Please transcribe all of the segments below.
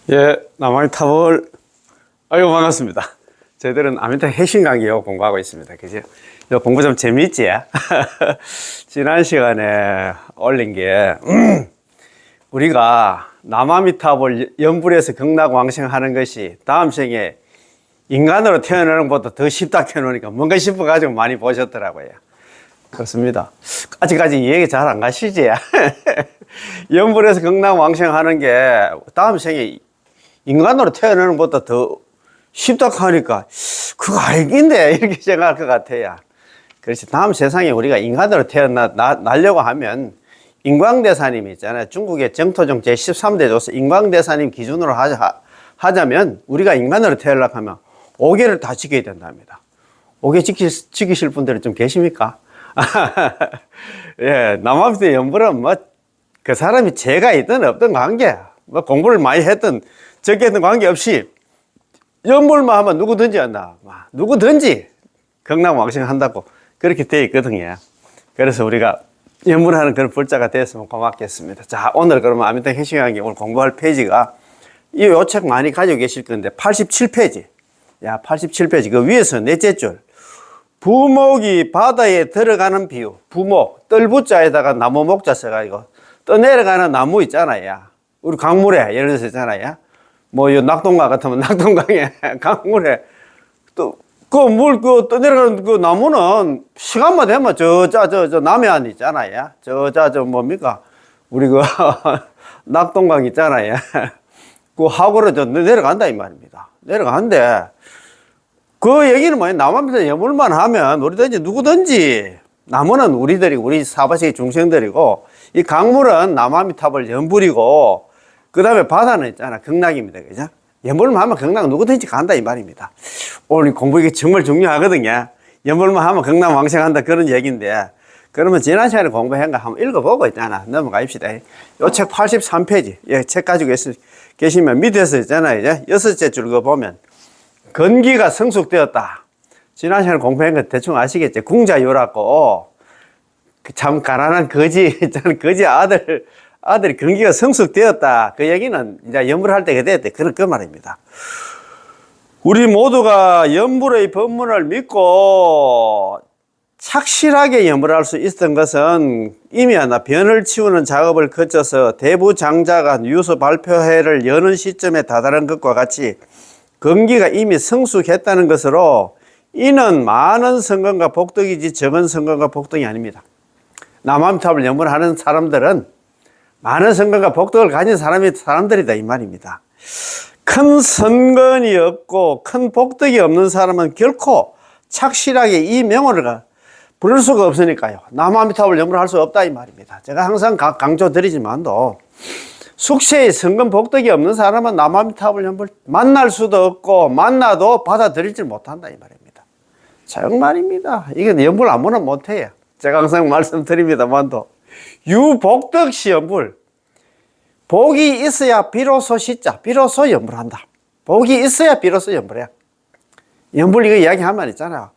예, 남아미타볼. 아이고, 반갑습니다. 저희들은 아미타 핵심 강의요 공부하고 있습니다. 그죠? 요 공부 좀 재미있지? 지난 시간에 올린 게, 우리가 남아미타볼 연불에서 극락왕생하는 것이 다음 생에 인간으로 태어나는 것보다 더 쉽다 해놓으니까 뭔가 싶어가지고 많이 보셨더라고요. 그렇습니다. 아직까지 이 얘기 잘 안 가시지? 연불에서 극락왕생하는 게 다음 생에 인간으로 태어나는 것보다 더 쉽다 하니까 그거 알긴데 이렇게 생각할 것 같아요. 그렇지. 다음 세상에 우리가 인간으로 태어나려고 하면 인광대사님 있잖아요. 중국의 정토종 제13대 조서 인광대사님 기준으로 하자면 우리가 인간으로 태어나려고 하면 5개를 다 지켜야 된답니다. 5개 지키실 분들은 좀 계십니까? 예, 남아미타 연불은 뭐 그 사람이 죄가 있든 없든 관계, 뭐 공부를 많이 했든 적게 했든 관계없이 연불만 하면 누구든지 한다. 누구든지 극락왕생한다고 그렇게 되어 있거든요. 그래서 우리가 연불하는 그런 불자가 되었으면 고맙겠습니다. 자, 오늘 그러면 아미타 핵심 강의 오늘 공부할 페이지가 요 책 많이 가지고 계실 건데 87페이지. 야, 87페이지 그 위에서 넷째 줄. 부목이 바다에 들어가는 비유. 부목, 뜰부자에다가 나무 목자 써가지고 떠내려가는 나무 있잖아요. 우리 강물에 예를 들어서 있잖아요. 뭐, 요 낙동강 같으면 낙동강에 강물에 또 그 물 그 떠내려가는 그 나무는 시간만 되면 저 남해안 있잖아요. 저 뭡니까? 우리 그 낙동강 있잖아요. 그 하구로 저 내려간다 이 말입니다. 내려가는데 그 얘기는 뭐예요? 남아미타 연불만 하면 우리든지 누구든지 나무는 우리 사바세계 중생들이고 이 강물은 남아미타불 연불이고 그 다음에 바다는 있잖아 극락입니다. 그죠? 연불만 하면 극락 누구든지 간다 이 말입니다. 오늘 공부 이게 정말 중요하거든요. 연불만 하면 극락 왕생한다 그런 얘기인데 그러면 지난 시간에 공부한 거 한번 읽어보고 있잖아. 넘어가입시다. 요 책 83페이지 예, 책 가지고 계시면 밑에서 있잖아요. 이제 6째 줄 거 보면 건기가 성숙되었다. 지난 시간에 공부한 거 대충 아시겠죠? 궁자요라고 참 가난한 거지 아들이 건기가 성숙되었다. 그 얘기는 이제 연불할 때가 됐대. 그 말입니다. 우리 모두가 연불의 법문을 믿고 착실하게 연불할 수 있었던 것은 이미 변을 치우는 작업을 거쳐서 대부장자가 유서 발표회를 여는 시점에 다다른 것과 같이 건기가 이미 성숙했다는 것으로 이는 많은 성공과 복덕이지 적은 성공과 복덕이 아닙니다. 남아미타불 연불하는 사람들은 많은 성공과 복덕을 가진 사람들이다 이 말입니다. 큰 선건이 없고 큰 복덕이 없는 사람은 결코 착실하게 이 명호를 부를 수가 없으니까요. 남아미타불 연불할 수 없다 이 말입니다. 제가 항상 강조드리지만도 숙세의 성건 복덕이 없는 사람은 남아미타불 연불 만날 수도 없고 만나도 받아들이지 못한다 이 말입니다. 정말입니다. 이게 연불 아무나 못해요. 제가 항상 말씀드립니다만도 유복덕시 연불 복이 있어야 비로소 시자 비로소 연불한다. 복이 있어야 비로소 연불해. 연불 이거 이야기한 말 있잖아요.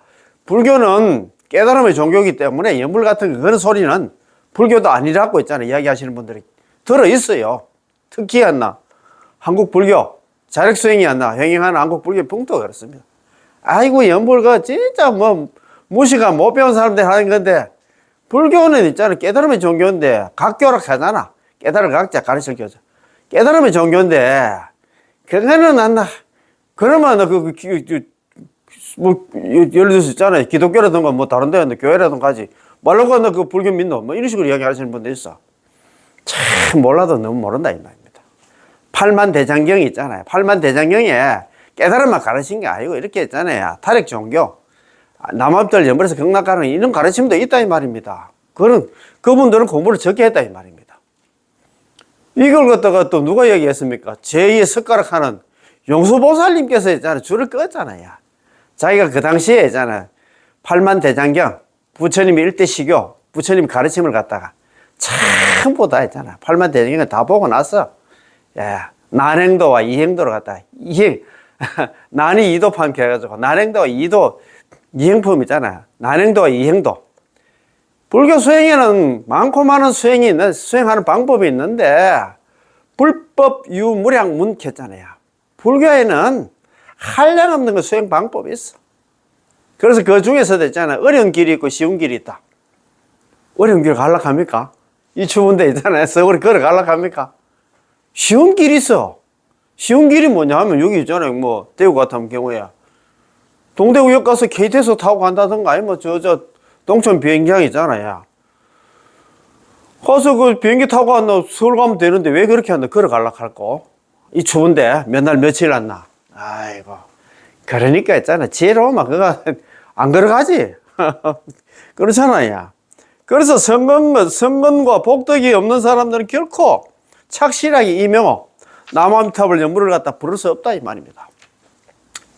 불교는 깨달음의 종교이기 때문에 연불 같은 그런 소리는 불교도 아니라고 있잖아요. 이야기하시는 분들이 들어있어요. 특히 한국 불교 자력수행이 행행하는 한국 불교 풍토가 그렇습니다. 아이고 연불가 진짜 뭐 무시가 못 배운 사람들 하는 건데 불교는 있잖아 깨달음의 종교인데 각교락 하잖아. 깨달을 각자 가르칠 교자. 깨달음의 종교인데 그거는 그러면 뭐 예를 들어서 있잖아요. 기독교라든가 뭐 다른 데 교회라든가 하지 말라고 그 불교 믿노 뭐 이런 식으로 이야기하시는 분도 있어. 참 몰라도 너무 모른다 이 말입니다. 팔만대장경이 있잖아요. 팔만대장경에 깨달음만 가르친 게 아니고 이렇게 있잖아요. 탈핵 종교 남아미타불 연불에서 극락 가는 이런 가르침도 있다 이 말입니다. 그분들은 공부를 적게 했다 이 말입니다. 이걸 갖다가 또 누가 얘기했습니까? 제2의 숟가락 하는 용수보살님께서 있잖아요. 줄을 껐잖아요. 자기가 그 당시에 있잖아요. 팔만대장경 부처님이 일대 시교 부처님 가르침을 갖다가 전부 다 했잖아. 팔만대장경을 다 보고 나서 난행도와 이행도를 갖다가 난이 이도판 해가지고 난행도와 이행품 있잖아요. 난행도와 이행도. 불교 수행에는 많고 많은 수행하는 방법이 있는데 불법 유무량 문켰잖아요. 불교에는 한량없는 그 수행 방법이 있어. 그래서 그 중에서도 있잖아요. 어려운 길이 있고 쉬운 길이 있다. 어려운 길 가려고 합니까? 이 추운 데 있잖아요. 서울에 걸어가려고 합니까? 쉬운 길이 있어. 쉬운 길이 뭐냐 하면 여기 있잖아요. 뭐 대구 같은 경우에 동대구역 가서 KTX 타고 간다든가 아니면 저 동천 비행장 있잖아요. 가서 그 비행기 타고 왔나 서울 가면 되는데 왜 그렇게 한다? 걸어가려고 할거? 이 추운데 몇 날 며칠 왔나? 아이고. 그러니까 있잖아. 지혜로우면 그거 안 걸어가지. 그렇잖아요. 그래서 성건과 복덕이 없는 사람들은 결코 착실하게 이명호, 남아미탑을 연부를 갖다 부를 수 없다 이 말입니다.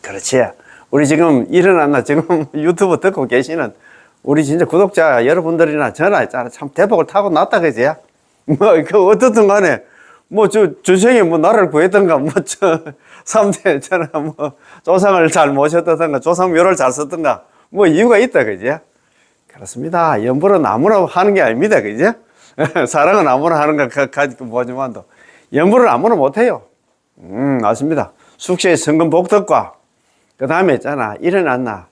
그렇지. 우리 지금 일어났나 지금 유튜브 듣고 계시는 우리 진짜 구독자 여러분들이나 저나 있잖아. 참 대복을 타고 났다 그지? 그 어떻든 간에 뭐 주생에 뭐 나를 구했던가 삼대 있잖아. 조상을 잘 모셨던가 조상묘를 잘 썼던가 이유가 있다 그지? 그렇습니다. 연불은 아무나 하는 게 아닙니다. 그지? 사랑은 아무나 하는 거 가지고 뭐지만도 연불은 아무나 못해요. 맞습니다. 숙세의 성근 복덕과 그 다음에 있잖아. 일어났나.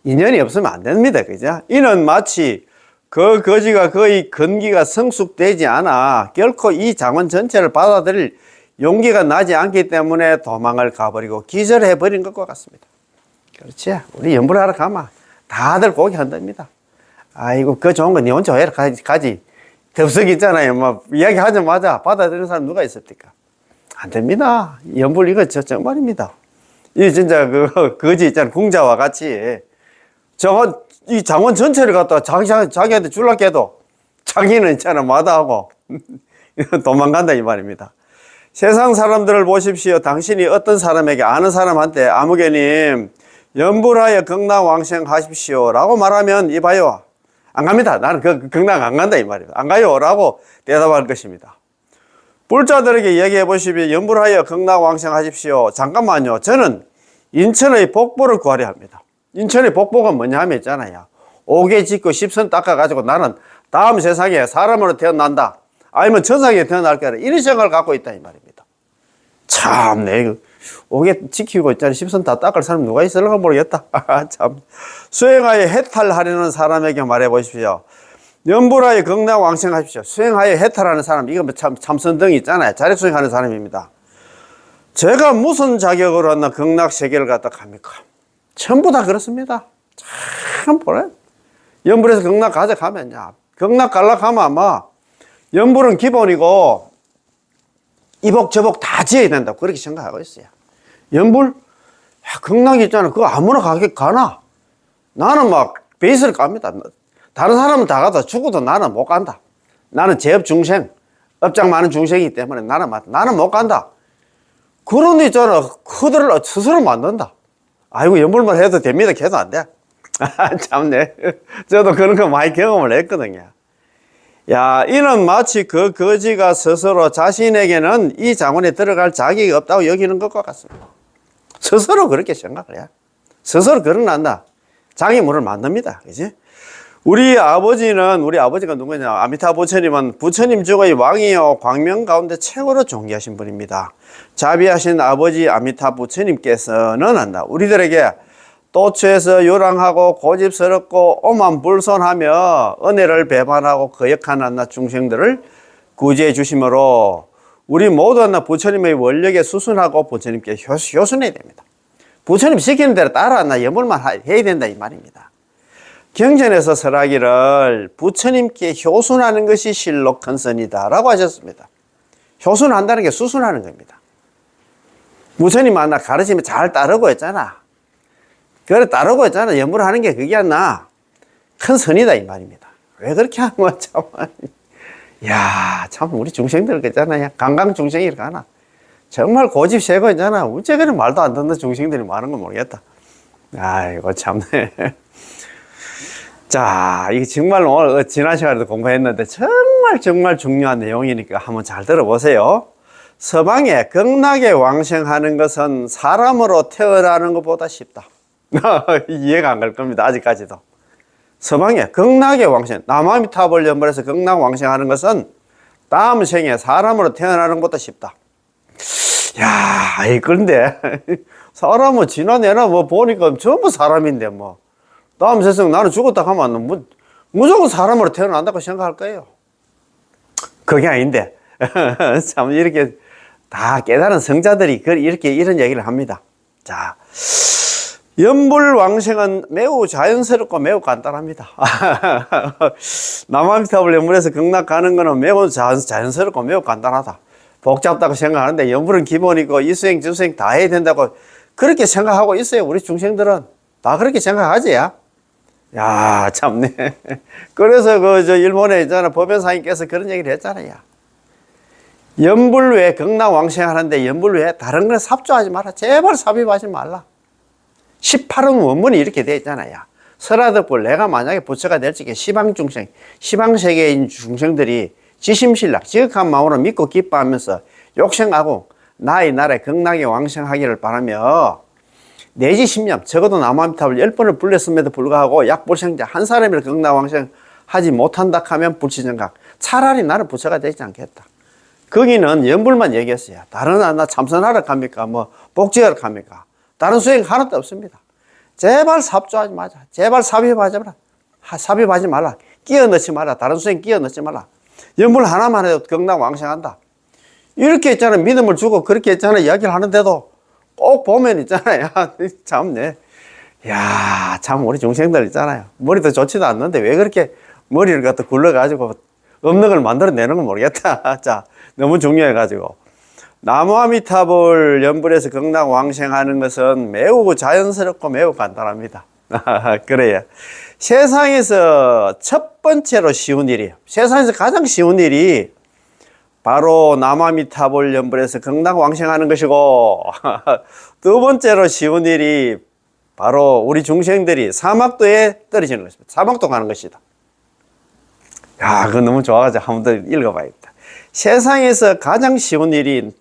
인연이 없으면 안 됩니다. 그죠? 이는 마치 그 거지가 거의 건기가 성숙되지 않아 결코 이 장원 전체를 받아들일 용기가 나지 않기 때문에 도망을 가버리고 기절해버린 것과 같습니다. 그렇지? 우리 연불하러 가면 다들 고기 한답니다. 아이고, 그 좋은 거 니 혼자 해라 가지. 덥석 있잖아요. 뭐, 이야기하자마자 받아들이는 사람 누가 있습니까? 안 됩니다. 연불 이거 정말입니다. 이 진짜 거지 있잖아. 궁자와 같이. 이 장원 전체를 갖다 자기한테 줄라고 해도 자기는 있잖아. 마다하고 도망간다 이 말입니다. 세상 사람들을 보십시오. 당신이 어떤 사람에게 아는 사람한테 아무개님 연불하여 극락왕생 하십시오 라고 말하면 이봐요. 안 갑니다. 나는 극락 안 간다 이 말입니다. 안 가요 라고 대답할 것입니다. 불자들에게 얘기해 보십시오. 연불하여 극락왕생 하십시오. 잠깐만요. 저는 인천의 복보를 구하려 합니다. 인천의 복보가 뭐냐 하면 있잖아요. 옥에 짓고 십선 닦아가지고 나는 다음 세상에 사람으로 태어난다. 아니면 천상에 태어날 거라. 이런 생각을 갖고 있다 이 말입니다. 참네. 옥에 지키고 있잖아요. 십선 다 닦을 사람 누가 있을까 모르겠다. 참. 수행하여 해탈하려는 사람에게 말해 보십시오. 연불하여 극락왕생하십시오. 수행하여 해탈하는 사람, 이거 참선등 있잖아요. 자력수행하는 사람입니다. 제가 무슨 자격으로 나 극락세계를 갖다 갑니까? 전부 다 그렇습니다. 참 보래. 연불에서 극락 가져가면요. 극락 가려고 하면 아마 연불은 기본이고 이복저복 다 지어야 된다고 그렇게 생각하고 있어요. 연불? 극락이 있잖아. 그거 아무나 가나? 나는 막 베이스를 깝니다. 다른 사람은 다 가다 죽어도 나는 못 간다. 나는 제업 중생, 업장 많은 중생이기 때문에 나는 못 간다. 그런 데 있잖아. 그들을 스스로 만든다. 아이고, 연불만 해도 됩니다. 해도 안 돼. 참네. 저도 그런 거 많이 경험을 했거든요. 야, 이는 마치 그 거지가 스스로 자신에게는 이 장원에 들어갈 자격이 없다고 여기는 것과 같습니다. 스스로 그렇게 생각을 해. 스스로 그러난다. 장애물을 만듭니다. 그지? 우리 아버지가 누구냐? 아미타 부처님은 부처님 중의 왕이요. 광명 가운데 최고로 존귀하신 분입니다. 자비하신 아버지 아미타 부처님께서는 한다. 우리들에게 또추에서 요랑하고 고집스럽고 오만불손하며 은혜를 배반하고 거역하는 중생들을 구제해 주심으로 우리 모두 부처님의 원력에 수순하고 부처님께 효순해야 됩니다. 부처님 시키는 대로 따라 염불만 해야 된다 이 말입니다. 경전에서 설하기를 부처님께 효순하는 것이 실록 큰선이다 라고 하셨습니다. 효순한다는 게 수순하는 겁니다. 부처님 가르치면 잘 따르고 했잖아. 그래 따르고 했잖아. 염불하는 게 그게 큰 선이다 이 말입니다. 왜 그렇게 하는 거야 참. 야, 참 우리 중생들 있잖아요. 강강 중생이 가나. 정말 고집 세고 있잖아. 어째 그래 말도 안 듣는 중생들이 많은 건 모르겠다. 아이고 참네. 자, 이게 정말 오늘 지난 시간에도 공부했는데 정말 중요한 내용이니까 한번 잘 들어보세요. 서방에 극락에 왕생하는 것은 사람으로 태어나는 것보다 쉽다. 이해가 안 갈 겁니다. 아직까지도. 서방에 극락에 왕생, 남아미탑을 연불해서 극락 왕생하는 것은 다음 생에 사람으로 태어나는 것도 쉽다. 야, 그런데 사람은 지나내나 뭐 보니까 전부 사람인데 뭐 다음 세상 나는 죽었다 하면 뭐 무조건 사람으로 태어난다고 생각할 거예요. 그게 아닌데 참 이렇게 다 깨달은 성자들이 이렇게 이런 얘기를 합니다. 자, 연불왕생은 매우 자연스럽고 매우 간단합니다. 남아미타불 연불에서 극락 가는 거는 매우 자연스럽고 매우 간단하다. 복잡다고 생각하는데 연불은 기본이고 이수행 저수행 다 해야 된다고 그렇게 생각하고 있어요. 우리 중생들은 다 그렇게 생각하지. 야, 참네. 그래서 저 일본에 있잖아 법연사님께서 그런 얘기를 했잖아요. 연불 외에 극락왕생 하는데 연불 외에 다른 걸 삽조하지 마라. 제발 삽입하지 말라. 18은 원문이 이렇게 되어 있잖아요. 설화덕불 내가 만약에 부처가 될 적에 시방중생, 시방세계인 중생들이 지심신락, 지극한 마음으로 믿고 기뻐하면서 욕생하고 나의 나라에 극락에 왕생하기를 바라며 내지 10년, 적어도 남아미타불 10번을 불렸음에도 불구하고 약불생자 한 사람이라 극락 왕생하지 못한다 하면 불치정각. 차라리 나는 부처가 되지 않겠다. 거기는 연불만 얘기했어요. 다른 나 참선하러 갑니까? 뭐 복지하러 갑니까? 다른 수행 하나도 없습니다. 제발 삽조하지 마자. 제발 삽입하지 마라. 삽입하지 말라. 끼어 넣지 마라. 다른 수행 끼어 넣지 말라. 연불 하나만 해도 극락 왕생한다. 이렇게 했잖아. 믿음을 주고 그렇게 했잖아. 이야기를 하는데도 꼭 보면 있잖아요. 참네. 야, 참 우리 중생들 있잖아요. 머리도 좋지도 않는데 왜 그렇게 머리를 갖다 굴러가지고 없는 걸 만들어내는 건 모르겠다. 자, 너무 중요해가지고. 나무아미타불 연불에서 극락 왕생하는 것은 매우 자연스럽고 매우 간단합니다. 그래요. 세상에서 첫 번째로 쉬운 일이에요. 세상에서 가장 쉬운 일이 바로 나무아미타불 연불에서 극락 왕생하는 것이고 두 번째로 쉬운 일이 바로 우리 중생들이 사막도에 떨어지는 것입니다. 사막도 가는 것이다. 야, 그거 너무 좋아가지고 한 번 더 읽어봐야겠다. 세상에서 가장 쉬운 일이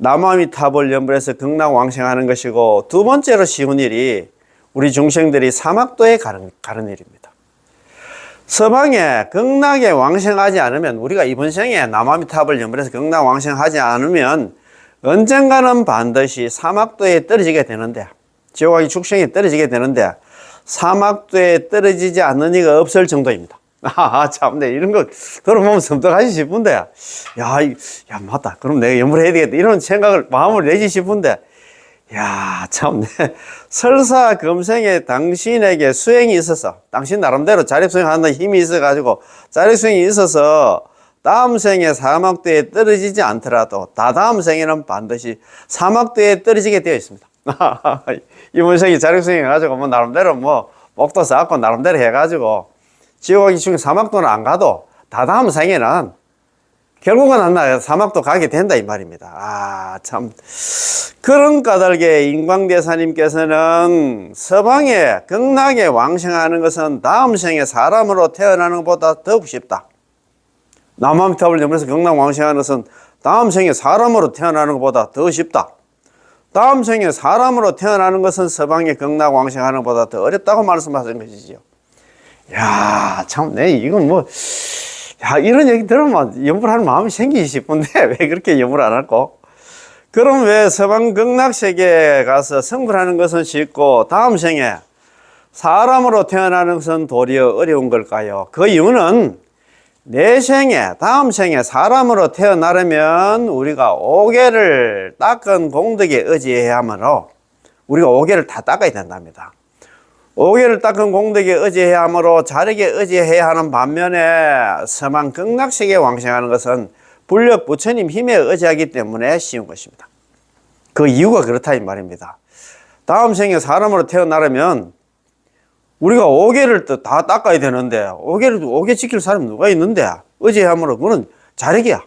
나무아미타불 연불에서 극락 왕생하는 것이고 두 번째로 쉬운 일이 우리 중생들이 사막도에 가는 일입니다. 서방에 극락에 왕생하지 않으면 우리가 이번 생에 나무아미타불 연불에서 극락 왕생하지 않으면 언젠가는 반드시 사막도에 떨어지게 되는데 지옥하기 축생에 떨어지게 되는데 사막도에 떨어지지 않는 이가 없을 정도입니다. 참네. 이런 거 들어보면 섬뜩하지 싶은데, 야, 맞다. 그럼 내가 연불해야 되겠다. 이런 생각을, 마음을 내지 싶은데, 야, 참네. 설사 금생에 당신에게 수행이 있어서, 당신 나름대로 자립수행하는 힘이 있어가지고, 자립수행이 있어서, 다음 생에 사막도에 떨어지지 않더라도, 다다음 생에는 반드시 사막도에 떨어지게 되어 있습니다. 이번 생에 자립수행 해가지고, 뭐, 나름대로 뭐, 목도 쌓고, 나름대로 해가지고, 지옥하기 중에 사막도는 안 가도 다다음 생에는 결국은 사막도 가게 된다 이 말입니다. 참 그런 까닭에 인광대사님께서는 서방에 극락에 왕생하는 것은 다음 생에 사람으로 태어나는 것보다 더욱 쉽다. 나무아미타불 연불에서 극락 왕생하는 것은 다음 생에 사람으로 태어나는 것보다 더 쉽다. 다음 생에 사람으로 태어나는 것은 서방에 극락 왕생하는 것보다 더 어렵다고 말씀하신 것이지요. 야, 참, 이건 뭐, 야, 이런 얘기 들으면 연불하는 마음이 생기기 싶은데, 왜 그렇게 연불 안 할까? 그럼 왜 서방 극락세계에 가서 성불하는 것은 쉽고, 다음 생에 사람으로 태어나는 것은 도리어 어려운 걸까요? 그 이유는 내 생에, 다음 생에 사람으로 태어나려면 우리가 5개를 닦은 공덕에 의지해야 하므로, 우리가 5개를 다 닦아야 된답니다. 5개를 닦은 공덕에 의지해야 하므로 자력에 의지해야 하는 반면에 서방 극락세계에 왕생하는 것은 불력 부처님 힘에 의지하기 때문에 쉬운 것입니다. 그 이유가 그렇다 이 말입니다. 다음 생에 사람으로 태어나려면 우리가 5개를 다 닦아야 되는데 5개 지킬 사람이 누가 있는데 의지해야 하므로 그거는 자력이야.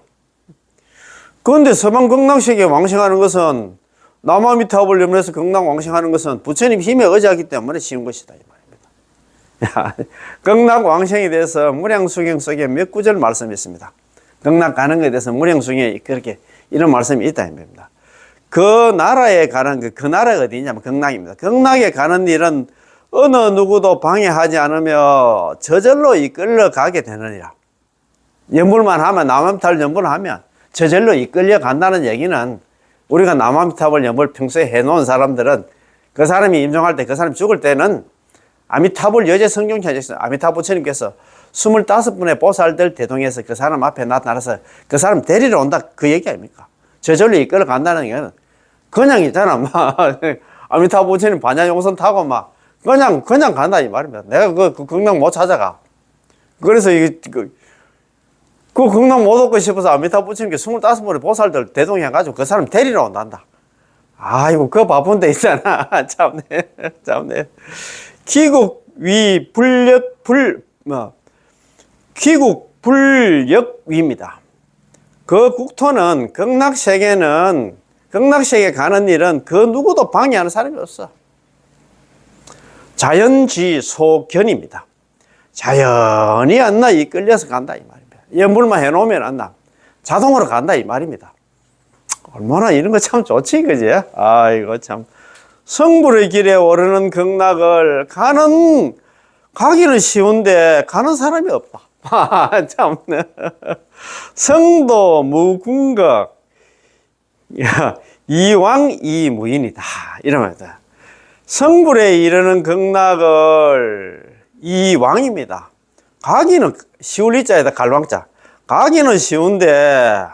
그런데 서방 극락세계에 왕생하는 것은 나무아미타불 연불에서 극락 왕생하는 것은 부처님 힘에 의지하기 때문에 쉬운 것이다 이 말입니다. 극락 왕생에 대해서 무량수경 속에 몇 구절 말씀이 있습니다. 극락 가는 것에 대해서 무량수경에 그렇게 이런 말씀이 있다 이 말입니다. 그 나라에 가는 그 나라가 어디냐면 극락입니다. 극락에 가는 일은 어느 누구도 방해하지 않으며 저절로 이끌려 가게 되느니라. 연불만 하면 남아미탑을 연불하면 저절로 이끌려 간다는 얘기는 우리가 남아미탑을 연불 평소에 해놓은 사람들은 그 사람이 임종할 때 그 사람이 죽을 때는 아미타불 여제 성경에 하셨어요. 아미타 부처님께서 25분의 보살들 대동해서 그 사람 앞에 나타나서 그 사람 데리러 온다 그 얘기 아닙니까? 저절로 이끌어 간다는 얘기는 그냥 있잖아. 막 아미타 부처님 반야용선 타고 막 그냥 간다 이 말입니다. 내가 그 극락 못 찾아가. 그래서 그 극락 못 얻고 싶어서 아미타 부처님께 25분의 보살들 대동해가지고 그 사람 데리러 온단다. 아이고 그 바쁜데 있잖아. 참네. 귀국 위 불력 귀국 불력위입니다. 그 국토는 극락세계 가는 일은 그 누구도 방해하는 사람이 없어. 자연지소견입니다. 자연히 안나 이끌려서 간다 이 말입니다. 연불만 해놓으면 안나 자동으로 간다 이 말입니다. 얼마나 이런 거 참 좋지, 그지? 아이고 참. 성불의 길에 오르는 극락을 가기는 쉬운데 가는 사람이 없다. 참. 성도 무궁각 이왕이무인이다. 이러면서 성불에 이르는 극락을 이왕입니다. 가기는 쉬울 이자에다 갈왕자. 가기는 쉬운데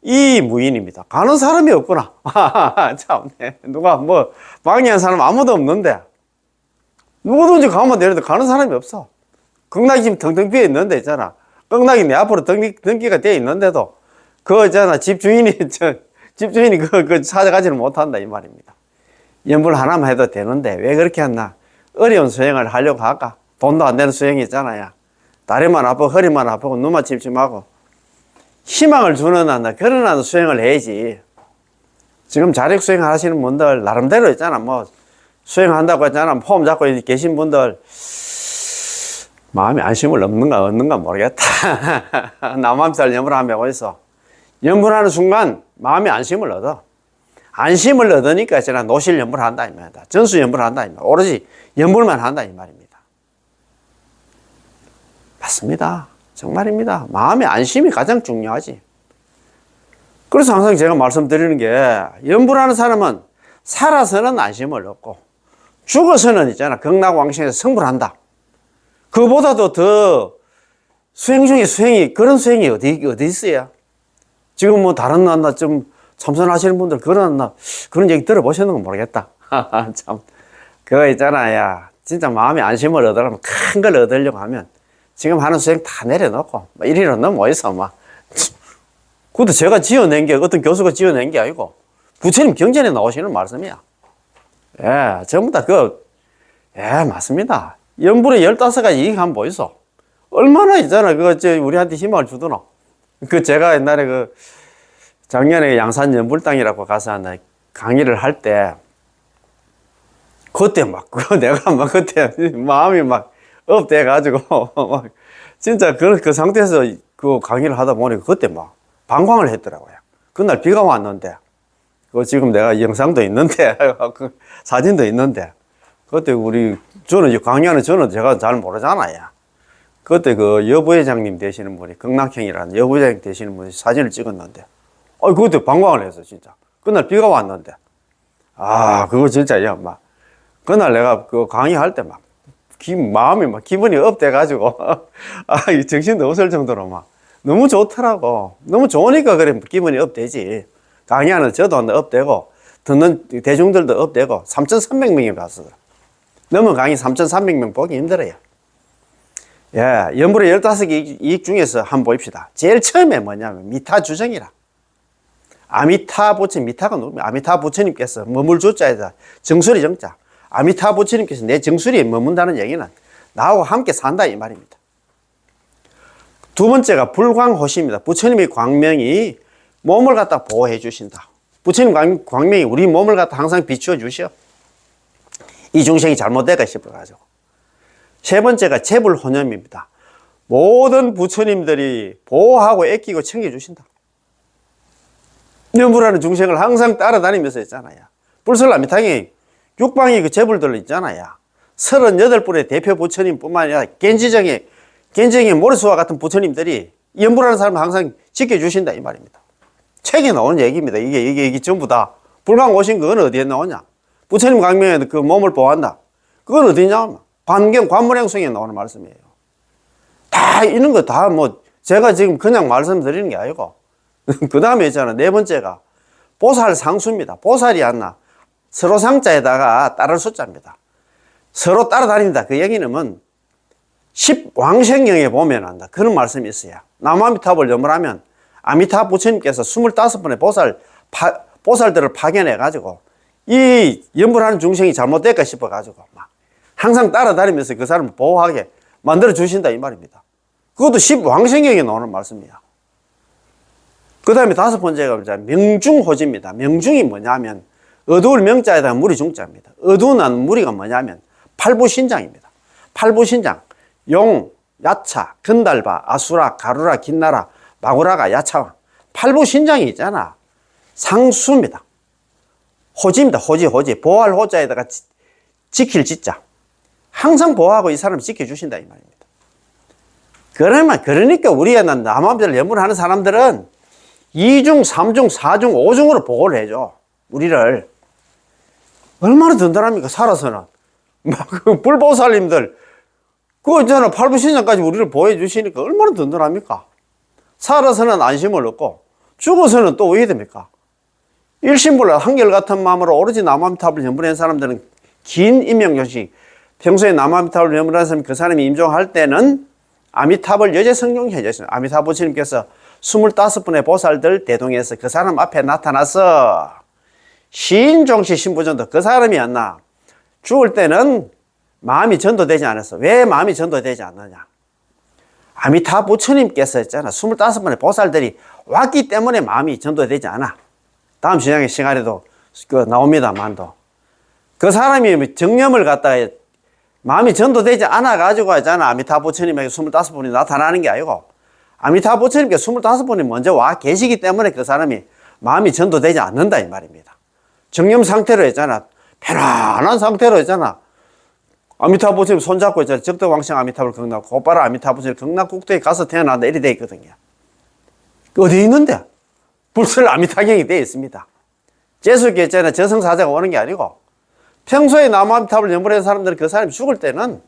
이 무인입니다. 가는 사람이 없구나. 참네. 누가 뭐 방해한 사람 아무도 없는데 누구든지 가면 되는데 가는 사람이 없어. 극락이 지금 텅텅 비어 있는데 있잖아. 극락이 내 앞으로 등기가 되어 있는데도 그 있잖아 집주인이 그 찾아가지는 못한다 이 말입니다. 연불 하나만 해도 되는데 왜 그렇게 했나? 어려운 수행을 하려고 할까? 돈도 안 되는 수행이 있잖아요. 다리만 아프고 허리만 아프고 눈만 침침하고 희망을 주는 그런 수행을 해야지. 지금 자력 수행 하시는 분들 나름대로 있잖아. 뭐 수행한다고 했잖아. 폼 잡고 계신 분들 마음에 안심을 얻는가 모르겠다. 남암살 연불하면 어디서 연불하는 순간 마음에 안심을 얻어. 안심을 얻으니까 있잖아. 노실 연불을 한다 이 말이다. 전수 연불을 한다 이 말이다. 오로지 연불만 한다 이 말입니다. 맞습니다. 정말입니다. 마음의 안심이 가장 중요하지. 그래서 항상 제가 말씀드리는 게 연불하는 사람은 살아서는 안심을 얻고 죽어서는 있잖아. 극락왕생에서 성불한다. 그보다도 더 수행 중에 수행이 그런 수행이 어디 있어요? 지금 뭐 다른 좀 참선하시는 분들 그런 얘기 들어보셨는 건 모르겠다. 참 그거 있잖아. 진짜 마음의 안심을 얻으려면 큰 걸 얻으려고 하면 지금 하는 수행 다 내려놓고 이리로 너무 어디서 막 그것도 제가 지어낸 게 어떤 교수가 지어낸 게 아니고 부처님 경전에 나오시는 말씀이야. 예, 전부 다 맞습니다. 연불의 15가지 이익 한번 보이소. 얼마나 있잖아. 우리한테 희망을 주더노. 제가 옛날에 작년에 양산 연불당이라고 가서 강의를 할 때 그때 내가 그때 마음이 업돼가지고 진짜 그 상태에서 그 강의를 하다 보니 그때 방광을 했더라고요. 그날 비가 왔는데 지금 내가 영상도 있는데 그 사진도 있는데 그때 저는 강의하는 제가 잘 모르잖아요. 그때 여부회장님 되시는 분이 극락형이라는 여부회장님 되시는 분이 사진을 찍었는데 그때 방광을 했어 진짜. 그날 비가 왔는데 그거 진짜 그날 내가 강의할 때 마음이 기분이 업돼가지고 정신도 없을 정도로 너무 좋더라고. 너무 좋으니까 그래 기분이 업되지. 강의하는 저도 업되고 듣는 대중들도 업되고 3,300명이 봤어. 너무 강의 3,300명 보기 힘들어요. 예, 연불의 15개 이익 중에서 한번 봅시다. 제일 처음에 뭐냐면 미타 주정이라. 아미타 부처님, 미타가 누구냐? 아미타 부처님께서 머물 주자에다 정수리 정자. 아미타 부처님께서 내 정수리에 머문다는 얘기는 나하고 함께 산다 이 말입니다. 두 번째가 불광호시입니다. 부처님의 광명이 몸을 갖다 보호해 주신다. 부처님 광명이 우리 몸을 갖다 항상 비추어 주셔. 이중생이 잘못될까 싶어가지고. 세 번째가 재불혼념입니다. 모든 부처님들이 보호하고 아끼고 챙겨주신다. 연불하는 중생을 항상 따라다니면서 있잖아요. 불설라미탕이 육방이 재불들 있잖아요. 38분의 대표 부처님 뿐만 아니라 겐지정의 모리스와 같은 부처님들이 염불하는 사람은 항상 지켜주신다 이 말입니다. 책에 나오는 얘기입니다. 이게 전부 다. 불광 오신 그건 어디에 나오냐? 부처님 강명에 그 몸을 보호한다. 그건 어디냐? 관문행성에 나오는 말씀이에요. 다 이런 거 다 뭐 제가 지금 그냥 말씀드리는 게 아니고 그 다음에 있잖아. 네 번째가 보살 상수입니다. 보살이 안나 서로 상자에다가 따를 숫자입니다. 서로 따라다닌다. 그 얘기는 뭐 10왕생경에 보면 한다. 그런 말씀이 있어요. 남아미탑을 염불하면 아미타 부처님께서 25번의 보살들을 파견해가지고 이 염불하는 중생이 잘못될까 싶어가지고 막 항상 따라다니면서 그 사람을 보호하게 만들어주신다 이 말입니다. 그것도 10왕생경에 나오는 말씀이야. 그 다음에 다섯 번째가 명중호지입니다. 명중이 뭐냐면 어두울 명자에다가 무리 중자입니다. 어두운 무리가 뭐냐면 팔부신장입니다. 팔부신장, 용, 야차, 건달바, 아수라, 가루라, 긴나라, 마구라가, 야차왕. 팔부신장이 있잖아. 상수입니다. 호지입니다. 호지. 보호할 호자에다가 지킬 지자. 항상 보호하고 이 사람을 지켜주신다 이 말입니다. 그러니까 우리가 남아미를 염불하는 사람들은 2중, 3중, 4중, 5중으로 보호를 해줘. 우리를. 얼마나 든든합니까? 살아서는. 막 그 불보살님들, 그거 있잖아. 팔부신장까지 우리를 보호해 주시니까 얼마나 든든합니까? 살아서는 안심을 얻고, 죽어서는 또 왜 됩니까? 일심불란 한결같은 마음으로 오로지 남아미탑을 염불한 사람들은 긴 임명요시, 평소에 남아미탑을 염불한 사람이 그 사람이 임종할 때는 아미탑을 여제 성경해 주셨어요. 아미타 부처님께서 25분의 보살들 대동해서 그 사람 앞에 나타나서 시인종시 신부전도 그 사람이었나? 죽을 때는 마음이 전도되지 않았어. 왜 마음이 전도되지 않느냐? 아미타 부처님께서 했잖아. 25번의 보살들이 왔기 때문에 마음이 전도되지 않아. 다음 시간에도 나옵니다만도. 그 사람이 정념을 갖다가 마음이 전도되지 않아가지고 하잖아. 아미타 부처님에게 25분이 나타나는 게 아니고 아미타 부처님께 25분이 먼저 와 계시기 때문에 그 사람이 마음이 전도되지 않는다 이 말입니다. 정념 상태로 했잖아. 편안한 상태로 했잖아. 아미타 부처님 손잡고 있잖아. 적덕왕생 아미타불 극락 곧바로 아미타 부처님 극락국도에 가서 태어난다 이래 돼 있거든요. 어디 있는데? 불설 아미타경이 되어 있습니다. 재수께 있잖아. 저승사자가 오는 게 아니고 평소에 남아미타불 염불한 사람들은 그 사람이 죽을 때는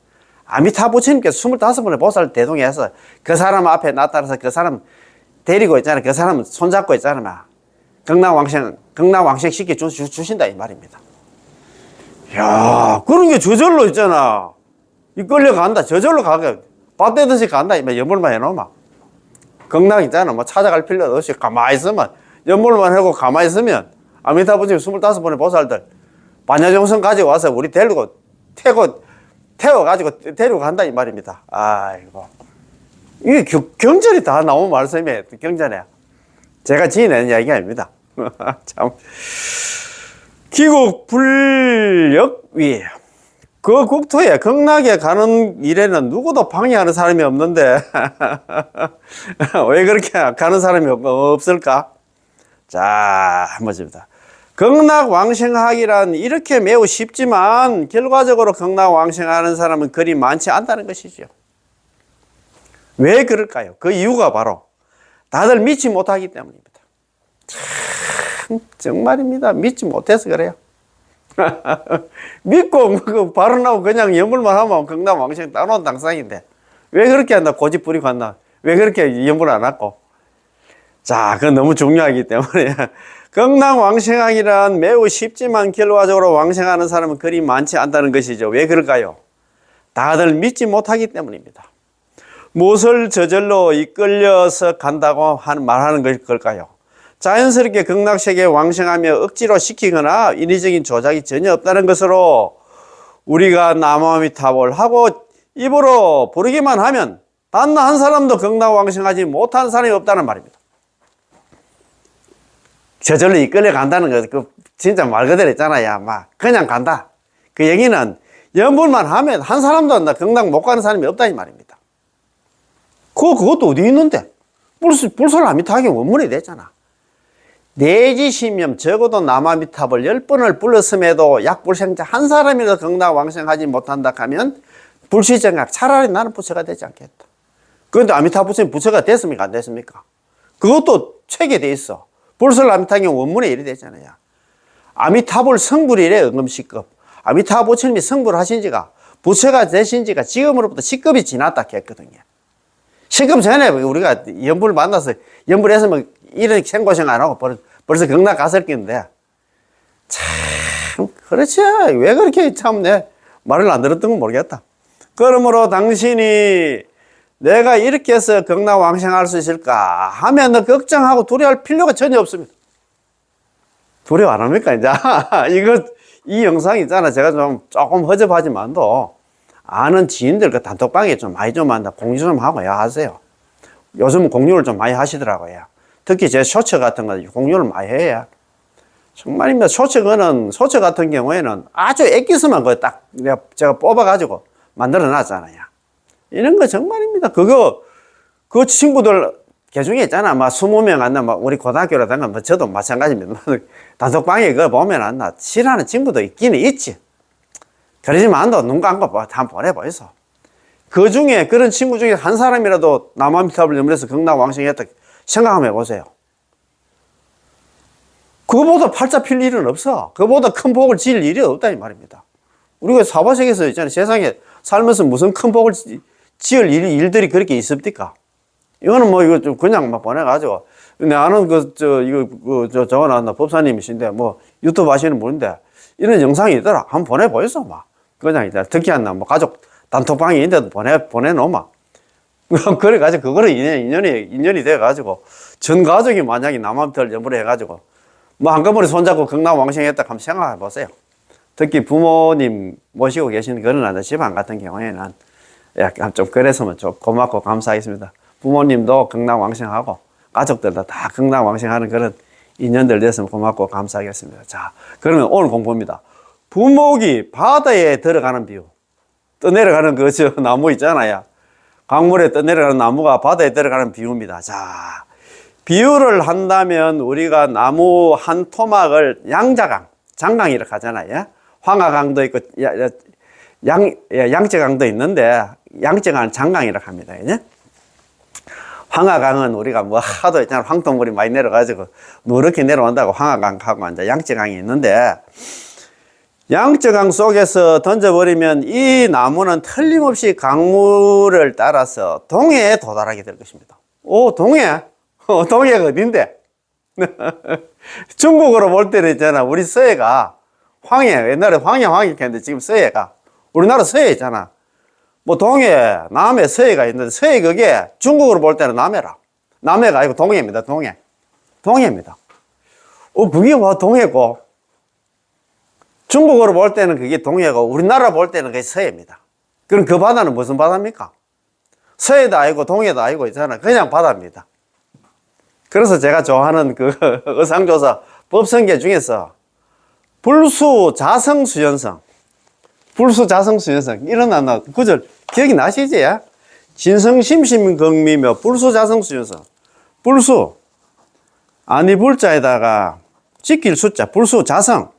아미타 부처님께서 25번의 보살 대동해서 그 사람 앞에 나타나서 그 사람 데리고 있잖아. 그 사람 손잡고 있잖아. 극락왕생 시켜 주신다 이 말입니다. 야, 그런 게 저절로 있잖아. 이 끌려간다. 저절로 가게. 밭대듯이 간다. 염불만 해놓으면. 극락 있잖아. 뭐 찾아갈 필요도 없이 가만히 있으면, 염불만 하고 가만히 있으면, 아미타 부처님 25번의 보살들, 반야정성 가지고 와서 우리 태워가지고 데리고 간다 이 말입니다. 아이고. 이게 경전이 다 나온 말씀이에요. 경전에. 제가 지어내는 이야기가 아닙니다. 참. 기국 불역위. 그 국토에 극락에 가는 일에는 누구도 방해하는 사람이 없는데 왜 그렇게 가는 사람이 없을까? 자, 한번 봅니다. 극락왕생하기란 이렇게 매우 쉽지만 결과적으로 극락왕생하는 사람은 그리 많지 않다는 것이죠. 왜 그럴까요? 그 이유가 바로 다들 믿지 못하기 때문입니다. 참 정말입니다. 믿지 못해서 그래요. 믿고 바로 나오고 그냥 염불만 하면 극락왕생 따놓은 당상인데 왜 그렇게 한다? 고집 부리고 한다? 왜 그렇게 염불 안 하고? 자, 그건 너무 중요하기 때문에 극락왕생하기란 매우 쉽지만 결과적으로 왕생하는 사람은 그리 많지 않다는 것이죠. 왜 그럴까요? 다들 믿지 못하기 때문입니다. 무엇을 저절로 이끌려서 간다고 말하는 걸까요? 자연스럽게 극락세계에 왕생하며 억지로 시키거나 인위적인 조작이 전혀 없다는 것으로 우리가 남아미타불 하고 입으로 부르기만 하면 단 한 사람도 극락왕생하지 못한 사람이 없다는 말입니다. 저절로 이끌려 간다는 거, 그 진짜 말 그대로 있잖아요. 막 그냥 간다. 그 얘기는 염불만 하면 한 사람도 극락 못 가는 사람이 없다 이 말입니다. 그것도 어디 있는데? 불설 아미타경 원문이 됐잖아. 내지심염 적어도 남아미탑을 10번을 불렀음에도 약불생자 한 사람이라도 극락왕생하지 못한다 하면 불시정각 차라리 나는 부처가 되지 않겠다. 그런데 아미타불 부처님 부처가 됐습니까? 안 됐습니까? 그것도 책에 돼 있어. 불설아미타경 원문에 이래 되잖아요. 아미타불 성불이래, 응음시급. 아미타불 부처님이 성불하신 지가, 부처가 되신 지가 지금으로부터 10급이 지났다 했거든요. 10급 전에 우리가 연불 만나서 연불했으면 이런 생고생 안 하고 벌써 극락 갔을 건데, 참, 그렇지. 왜 그렇게 참 내 말을 안 들었던 건 모르겠다. 그러므로 당신이 내가 이렇게 해서 극락왕생할 수 있을까 하면 너 걱정하고 두려워할 필요가 전혀 없습니다. 두려워 안 합니까, 이제? 이 영상 있잖아. 제가 조금 허접하지만도 아는 지인들 그 단톡방에 좀 많이 좀 한다. 공유 좀 하고 하세요. 요즘은 공유를 좀 많이 하시더라고요. 특히 제 쇼츠 같은 거 공유를 많이 해야. 정말입니다. 쇼츠 같은 경우에는 아주 액기스만 제가 뽑아가지고 만들어 놨잖아요. 이런 거 정말입니다. 그 친구들 개중에 있잖아. 막 20명 안 나, 막 우리 고등학교라든가, 뭐 저도 마찬가지입니다. 단톡방에 그거 보면 안 나. 싫어하는 친구도 있기는 있지. 그러지만도 눈 감고 한번 보내보이소. 그 중에, 그런 친구 중에 한 사람이라도 남아미타불 염려해서 극락왕생했다 생각하면 해보세요. 그거보다 팔자 필 일은 없어. 그거보다 큰 복을 지을 일이 없다, 이 말입니다. 우리가 사바세계에서 있잖아요. 세상에 살면서 무슨 큰 복을 지을 일들이 그렇게 있습니까? 이거는 뭐, 이거 좀 그냥 막 보내가지고. 나는 저거 나왔나 법사님이신데, 뭐, 유튜브 하시는 분인데, 이런 영상이 있더라. 한번 보내보이소, 막. 그냥 있다. 특히 안 나, 뭐, 가족 단톡방이 있는데도 보내놓으마. 그래가지고, 그거를 인연이 돼가지고, 전 가족이 만약에 남한테를 염불해 해가지고, 뭐, 한꺼번에 손잡고 극락왕생했다 한번 생각해 보세요. 특히 부모님 모시고 계시는 그런 집안 같은 경우에는 약간 좀 그랬으면 좀 고맙고 감사하겠습니다. 부모님도 극락왕생하고 가족들도 다 극락왕생하는 그런 인연들 됐으면 고맙고 감사하겠습니다. 자, 그러면 오늘 공부입니다. 부목이 바다에 들어가는 비유. 떠내려가는 저 나무 있잖아요. 강물에 떠내려가는 나무가 바다에 들어가는 비유입니다. 자, 비유를 한다면 우리가 나무 한 토막을 장강 이렇게 하잖아요. 황하강도 있고 양재강도 있는데 양재강은 장강이라고 합니다. 황하강은 우리가 뭐 하도 있잖아. 황토물이 많이 내려가지고 누렇게 내려온다고 황하강하고 이제 양재강이 있는데, 양재강 속에서 던져버리면 이 나무는 틀림없이 강물을 따라서 동해에 도달하게 될 것입니다. 오, 동해? 동해가 어딘데? 중국으로 볼 때는 있잖아. 우리 서해가 황해, 옛날에 황해 했는데 지금 서해가, 우리나라 서해 있잖아. 뭐 동해, 남해, 서해가 있는데 서해 그게 중국으로 볼 때는 남해라. 남해가 아니고 동해입니다. 동해입니다. 그게 뭐 동해고, 중국으로 볼 때는 그게 동해고, 우리나라 볼 때는 그게 서해입니다. 그럼 그 바다는 무슨 바다입니까? 서해도 아니고 동해도 아니고 있잖아. 그냥 바다입니다. 그래서 제가 좋아하는 그 의상조사 법성계 중에서 불수자성수연성 이런 구절 기억이 나시지? 진성심심극미며 불수자성수연성. 불수 아니 불자에다가 지킬 숫자, 불수자성.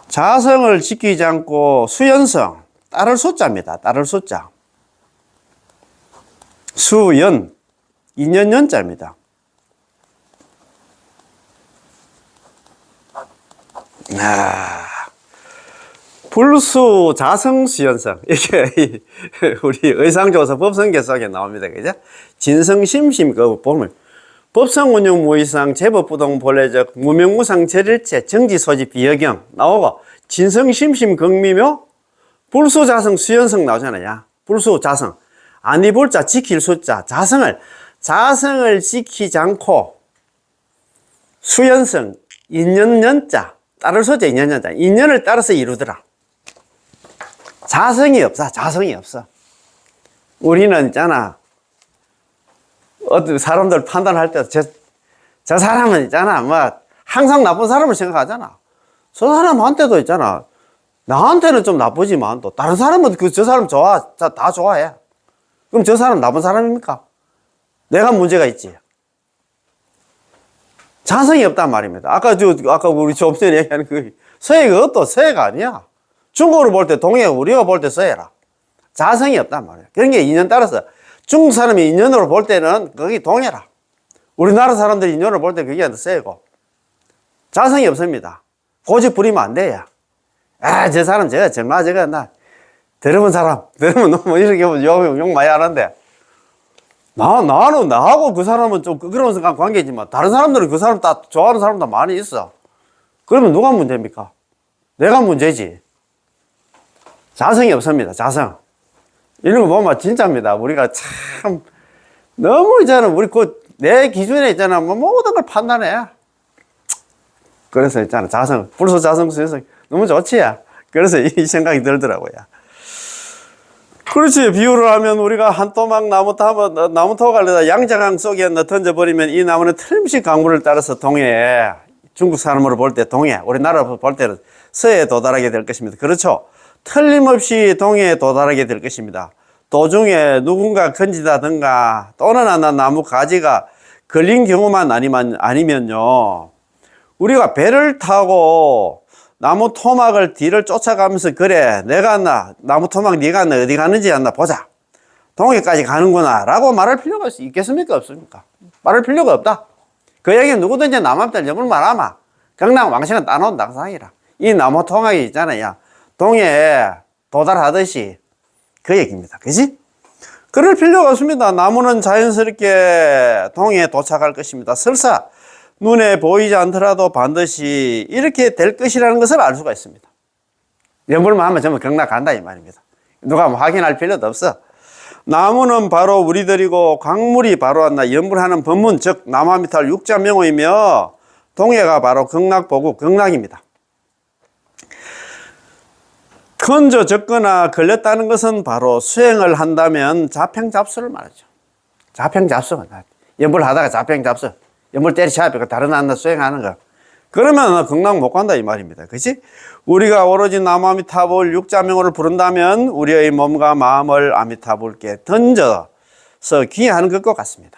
자성을 지키지 않고 수연성, 따를 숫자입니다. 따를 숫자. 수연, 인연연자입니다. 불수 자성수연성. 이게 우리 의상조사 법성계 속에 나옵니다. 그죠? 진성심심 그 보면 법성운용 무이상 제법부동 본래적 무명무상 절일체 정지소지 비여경 나오고, 진성심심 극미묘 불수자성 수연성 나오잖아요. 불수자성 아니 불자 지킬 숫자, 자성을 지키지 않고 수연성 인연연자 따를 숫자, 인연연자 인연을 따라서 이루더라. 자성이 없어. 우리는 있잖아, 어떤 사람들 판단할 때 저 사람은 있잖아, 뭐 항상 나쁜 사람을 생각하잖아. 저 사람한테도 있잖아, 나한테는 좀 나쁘지만 또 다른 사람은 저 사람 다 좋아해. 그럼 저 사람 나쁜 사람입니까? 내가 문제가 있지. 자성이 없단 말입니다. 아까 우리 좀 전에 얘기하는 서해가 또 서해가 아니야. 중국으로 볼 때 동해, 우리가 볼 때 서해라. 자성이 없단 말이야. 그런 게 인연 따라서 중국 사람이 인연으로 볼 때는 거기 동해라. 우리나라 사람들이 인연으로 볼 때 그게 더 세고. 자성이 없습니다. 고집 부리면 안 돼요. 아, 저 사람, 정말 나, 더러운 사람, 더러운 놈, 이렇게 욕 많이 하는데. 나는, 나하고 그 사람은 좀 그런 관계지만, 다른 사람들은 그 사람 다 좋아하는 사람도 많이 있어. 그러면 누가 문제입니까? 내가 문제지. 자성이 없습니다, 자성. 이런 거 보면 진짜입니다. 우리가 참, 너무 있잖아. 우리 내 기준에 있잖아. 뭐 모든 걸 판단해. 그래서 있잖아. 자성, 불소 자성 수에서 너무 좋지. 그래서 이 생각이 들더라고요. 그렇지. 비유를 하면 우리가 한 토막 나무 토막을 양자강 속에 던져버리면 이 나무는 틀림없이 강물을 따라서 동해에, 중국 사람으로 볼 때 동해, 우리나라로 볼 때는 서해에 도달하게 될 것입니다. 그렇죠. 틀림없이 동해에 도달하게 될 것입니다. 도중에 누군가 건지다든가 또는 나무 가지가 걸린 경우만 아니면요. 우리가 배를 타고 나무 토막을 뒤를 쫓아가면서 그래 내가 나무 토막 네가 어디 가는지 보자. 동해까지 가는구나 라고 말할 필요가 있겠습니까? 없습니까? 말할 필요가 없다. 그 얘기는 누구든지 남한테 여물 말하마. 경남 왕신은 따놓은 당상이라. 이 나무 토막이 있잖아요. 동해에 도달하듯이 그 얘기입니다. 그지? 그럴 필요가 없습니다. 나무는 자연스럽게 동해에 도착할 것입니다. 설사 눈에 보이지 않더라도 반드시 이렇게 될 것이라는 것을 알 수가 있습니다. 연불만 하면 전부 경락 간다 이 말입니다. 누가 확인할 필요도 없어. 나무는 바로 우리들이고 광물이 바로 연불하는 법문 즉 남아미탈 육자명호이며 동해가 바로 극락보고 극락입니다. 건져 적거나 걸렸다는 것은 바로 수행을 한다면 자평잡수를 말하죠. 자평잡수. 연불하다가 자평잡수. 연불 때리잡고 다른 하나 수행하는 거. 그러면 극락 못 간다 이 말입니다. 그치? 우리가 오로지 남아미타불 육자명호를 부른다면 우리의 몸과 마음을 아미타불께 던져서 귀하는 것과 같습니다.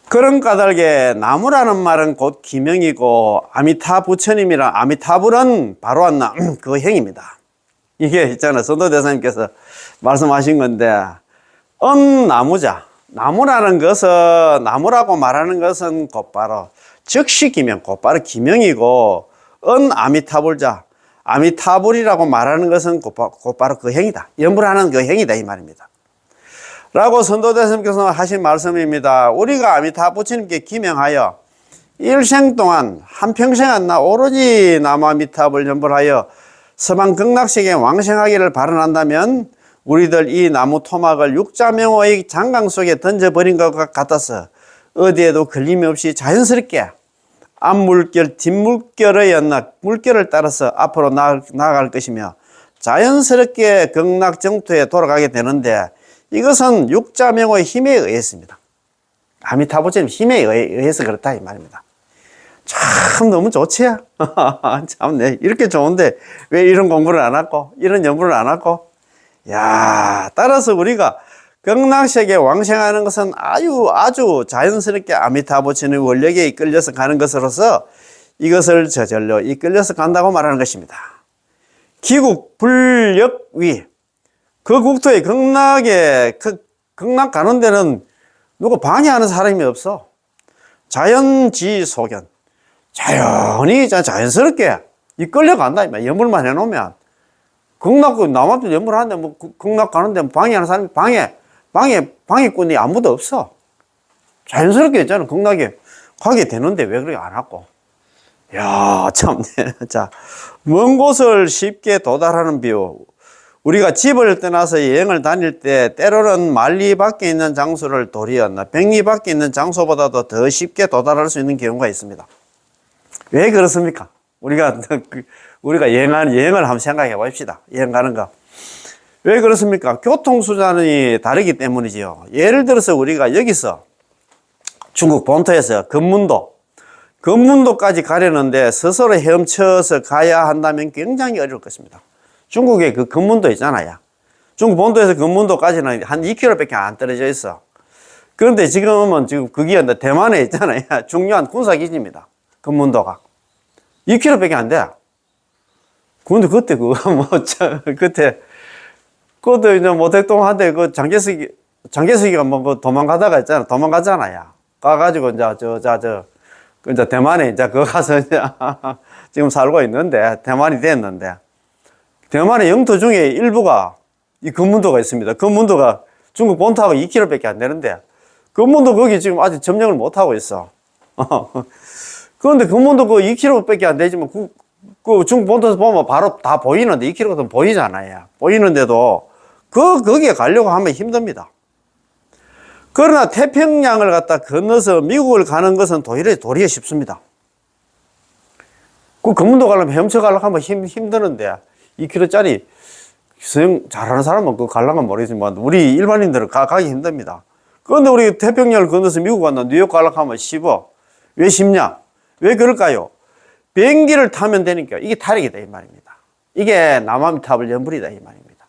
그런 까닭에 나무라는 말은 곧 기명이고 아미타 부처님이란 아미타불은 바로 그 행입니다. 이게 있잖아. 선도대사님께서 말씀하신 건데 나무자. 나무라는 것은 나무라고 말하는 것은 곧바로 즉시 기명, 곧바로 기명이고 아미타불자. 아미타불이라고 말하는 것은 곧바로 그 행이다. 연불하는 그 행이다 이 말입니다. 라고 선도대사님께서 하신 말씀입니다. 우리가 아미타 부처님께 기명하여 일생 동안 한평생 오로지 남아미타불 연불하여 서방 극락세계에 왕생하기를 바라난다면 우리들 이 나무 토막을 육자명호의 장강 속에 던져버린 것과 같아서 어디에도 걸림이 없이 자연스럽게 앞물결 뒷물결의 물결을 따라서 앞으로 나아갈 것이며 자연스럽게 극락정토에 돌아가게 되는데 이것은 육자명호의 힘에 의했습니다. 아미타부처님 힘에 의해서 그렇다 이 말입니다. 참 너무 좋지? 참 이렇게 좋은데 왜 이런 공부를 안 하고 이런 연구를 안 하고 야 따라서 우리가 극락세계에 왕생하는 것은 아주 자연스럽게 아미타부처님의 원력에 이끌려서 가는 것으로서 이것을 저절로 이끌려서 간다고 말하는 것입니다. 기국 불역위 그 국토의 극락 가는 데는 누구 방해하는 사람이 없어. 자연지소견. 자연스럽게 이끌려 간다. 연불만 해놓으면. 남한테 연불하는데 극락 가는데 방해하는 사람이 방해꾼이 아무도 없어. 자연스럽게 있잖아. 극락에 가게 되는데 왜 그렇게 안 하고. 야, 참. 자, 먼 곳을 쉽게 도달하는 비유. 우리가 집을 떠나서 여행을 다닐 때 때로는 만리 밖에 있는 장소를 도리어 백리 밖에 있는 장소보다도 더 쉽게 도달할 수 있는 경우가 있습니다. 왜 그렇습니까? 우리가 여행을 한번 생각해 봅시다. 여행 가는 거. 왜 그렇습니까? 교통수단이 다르기 때문이지요. 예를 들어서 우리가 여기서 중국 본토에서 금문도까지 가려는데 스스로 헤엄쳐서 가야 한다면 굉장히 어려울 것입니다. 중국에 그 금문도 있잖아요. 중국 본토에서 금문도까지는 한 2km밖에 안 떨어져 있어. 그런데 지금 그게 대만에 있잖아요. 중요한 군사기지입니다. 금문도가. 2km밖에 안 돼. 근데 그때 그것도 이제 모택동한테 그 장제석이 장개석이가 뭐 그 도망가다가 있잖아. 도망가잖아요. 가가지고 이제 대만에 이제 그 가서 이제 지금 살고 있는데 대만이 됐는데 대만의 영토 중에 일부가 이 금문도가 있습니다. 금문도가 중국 본토하고 2km밖에 안 되는데 금문도 거기 지금 아직 점령을 못 하고 있어. 그런데 금문도 그 2km밖에 안 되지만 그 중국 본토에서 보면 바로 다 보이는데 2km도 보이잖아요. 보이는데도 거기에 가려고 하면 힘듭니다. 그러나 태평양을 갖다 건너서 미국을 가는 것은 도리어 쉽습니다. 그 금문도 가려면 헤엄쳐 가려고 하면 힘드는데 2km짜리 수영 잘하는 사람은 그 가려면 모르겠지만 우리 일반인들은 가기 힘듭니다. 그런데 우리 태평양을 건너서 미국 간다 뉴욕 가려고 하면 쉽어. 왜 쉽냐? 왜 그럴까요? 비행기를 타면 되니까 이게 탈익이다 이 말입니다. 이게 남아미 탑을 연불이다 이 말입니다.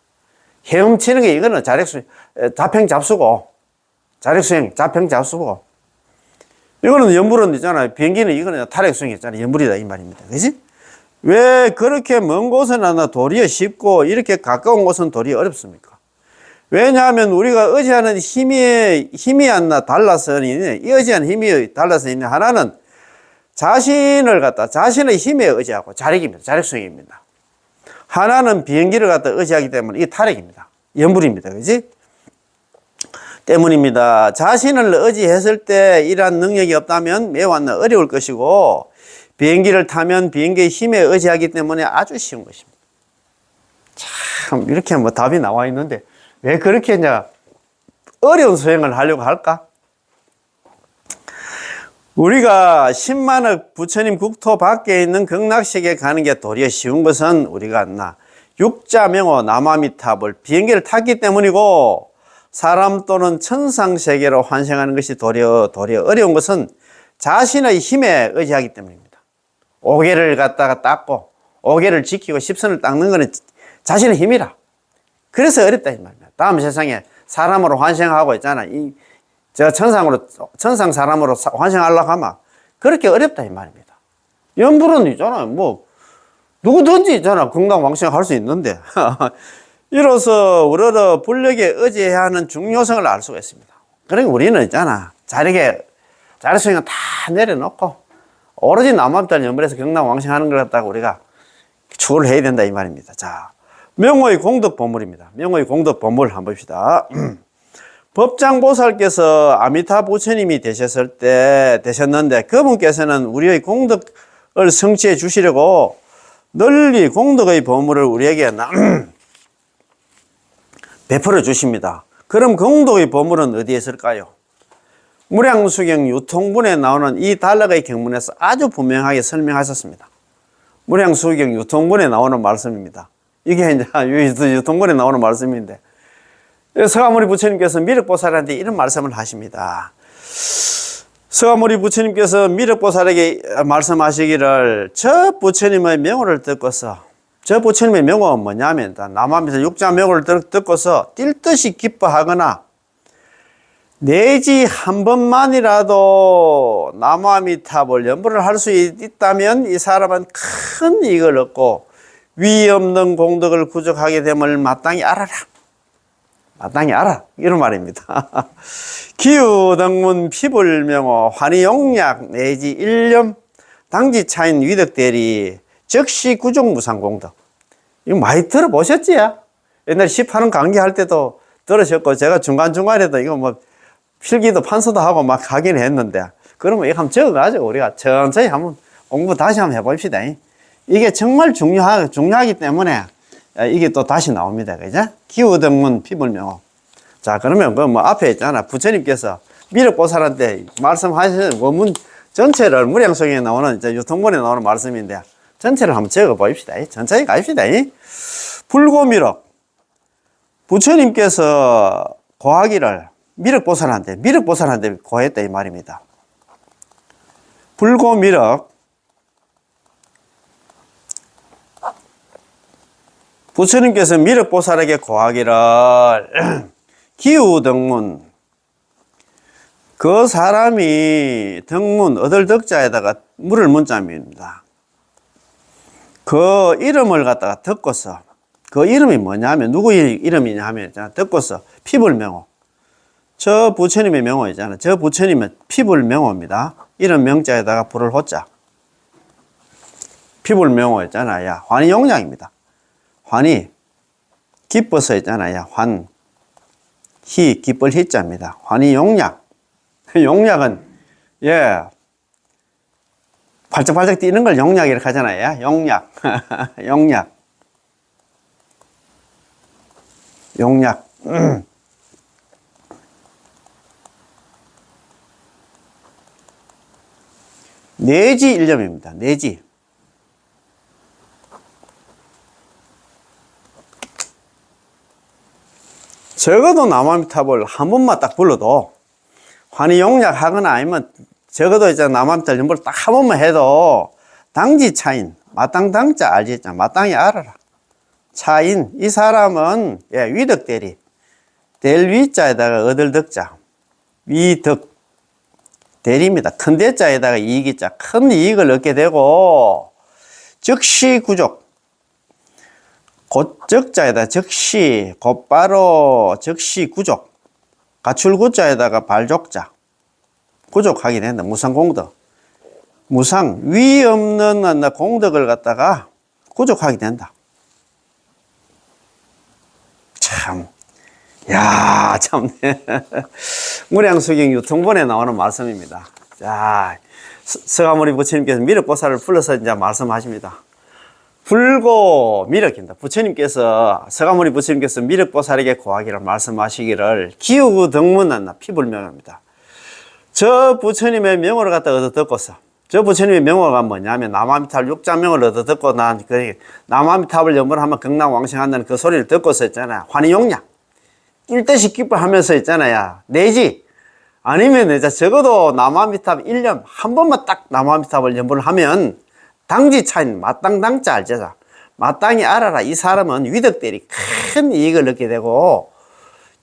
헤엄치는 게 이거는 자평 잡수고 자력수행, 자평 잡수고 이거는 연불은 있잖아요. 비행기는 이거는 탈핵수행 있잖아요. 연불이다 이 말입니다. 그지? 왜 그렇게 먼 곳은 도리어 쉽고 이렇게 가까운 곳은 도리어 어렵습니까? 왜냐하면 우리가 의지하는 힘이 달라서 이 의지하는 힘이 달라서 있는 하나는 자신의 힘에 의지하고 자력입니다. 자력수행입니다. 하나는 비행기를 갖다 의지하기 때문에 이게 탈핵입니다. 연불입니다. 그지? 때문입니다. 자신을 의지했을 때 이러한 능력이 없다면 매우 어려울 것이고 비행기를 타면 비행기의 힘에 의지하기 때문에 아주 쉬운 것입니다. 참 이렇게 뭐 답이 나와 있는데 왜 그렇게 이제 어려운 수행을 하려고 할까? 우리가 10만억 부처님 국토 밖에 있는 극락세계에 가는 게 도리어 쉬운 것은 우리가 육자명호 남아미탑을 비행기를 탔기 때문이고 사람 또는 천상세계로 환생하는 것이 도리어 어려운 것은 자신의 힘에 의지하기 때문입니다. 오개를 갖다가 닦고 오개를 지키고 십선을 닦는 것은 자신의 힘이라. 그래서 어렵다 이 말입니다. 다음 세상에 사람으로 환생하고 있잖아. 제가 천상 사람으로 환생하려고 하면 그렇게 어렵다 이 말입니다. 연불은 있잖아요. 뭐 누구든지 있잖아. 건강왕생 할 수 있는데 이로써 우러러 불력에 의지해야 하는 중요성을 알 수가 있습니다. 그러니까 우리는 있잖아. 자력수행은 다 내려놓고 오로지 남아미탈 연불에서 경락왕생하는 걸 갖다가 우리가 추구를 해야 된다 이 말입니다. 자, 명호의 공덕 보물입니다. 명호의 공덕 보물 한번 봅시다. 법장보살께서 아미타 부처님이 되셨는데 그분께서는 우리의 공덕을 성취해 주시려고 널리 공덕의 보물을 우리에게 베풀어 주십니다. 그럼 공덕의 보물은 어디에 있을까요? 무량수경 유통분에 나오는 이 단락의 경문에서 아주 분명하게 설명하셨습니다. 무량수경 유통분에 나오는 말씀입니다. 이게 이제 유통분에 나오는 말씀인데 서가모니 부처님께서 미륵보살한테 이런 말씀을 하십니다. 서가모니 부처님께서 미륵보살에게 말씀하시기를 저 부처님의 명호를 듣고서 저 부처님의 명호는 뭐냐면 남아미에서 육자 명호를 듣고서 뛸 듯이 기뻐하거나 내지 한 번만이라도 남아미탑을 연불을 할 수 있다면 이 사람은 큰 이익을 얻고 위 없는 공덕을 구족하게 됨을 마땅히 알아라. 마땅히 알아. 이런 말입니다. 기우등문 피불명호 환희용약 내지 일념 당지차인 위덕대리 즉시 구족무상공덕. 이거 많이 들어보셨지? 옛날에 시파는 강의할 때도 들으셨고 제가 중간중간에도 이거 뭐 필기도 판서도 하고 막 하긴 했는데 그러면 이거 한번 적어가지고 우리가 천천히 한번 공부 다시 한번 해봅시다. 이게 정말 중요하기 때문에 이게 또 다시 나옵니다. 그죠? 기우등문 피불명호. 자, 그러면 뭐 앞에 있잖아. 부처님께서 미륵보살한테 말씀하시는 원문 전체를 무량수경에 나오는 유통본에 나오는 말씀인데 전체를 한번 적어 봅시다. 천천히 가십시다. 불고미륵. 부처님께서 고하기를 미륵보살한테 고했다 이 말입니다. 불고미륵. 부처님께서 미륵보살에게 고하기를 기우등문 그 사람이 등문 얻을 덕자에다가 물을 문자입니다. 그 이름을 갖다가 듣고서 그 이름이 뭐냐면 누구의 이름이냐 하면 듣고서 피불명호 저 부처님의 명호 있잖아요. 저 부처님은 피불명호입니다. 이런 명자에다가 불을 호자. 피불명호 있잖아요. 환희용량입니다. 환희 기뻐서 있잖아요. 환 희 기쁠 희자입니다. 환희용량. 용량은 예 발짝발짝 뛰는 걸 용량 이렇게 하잖아요. 용량. 용량. 용량. 내지 일념입니다. 내지. 적어도 남아미탑을 한 번만 딱 불러도 환희용량 하거나 아니면 적어도 이제 남아미탑 연보를 딱 한 번만 해도 당지 차인 마땅당자 알지? 마땅히 알아라. 차인 이 사람은 예, 위덕대리 될 위자에다가 얻을 덕자 위덕 대리입니다. 큰 대자에다가 이익이자 큰 이익을 얻게 되고 즉시 구족 곧적자에다 즉시 곧바로 즉시 구족 가출구자에다가 발족자 구족하게 된다. 무상공덕 무상 위 없는 공덕을 갖다가 구족하게 된다. 참 야, 참네. 무량수경 유통본에 나오는 말씀입니다. 자, 서가모니 부처님께서 미륵보살을 불러서 이제 말씀하십니다. 불고 미륵입니다. 부처님께서, 서가모니 부처님께서 미륵보살에게 고하기를 말씀하시기를 기우구 덕문한나 피불명합니다. 저 부처님의 명호를 갖다 얻어 듣고서, 저 부처님의 명호가 뭐냐면 남아미탑 육자명을 얻어 듣고 난 남아미탑을 염불하면 극락왕생한다는 그 소리를 듣고서 있잖아요. 환희용량. 뛸 듯이 기뻐하면서 있잖아요. 내지 아니면 이제 적어도 남아미탑 1년 한 번만 딱 남아미탑을 연불을 하면 당지 차인 마땅당자 알제자 마땅히 알아라. 이 사람은 위덕대리 큰 이익을 얻게 되고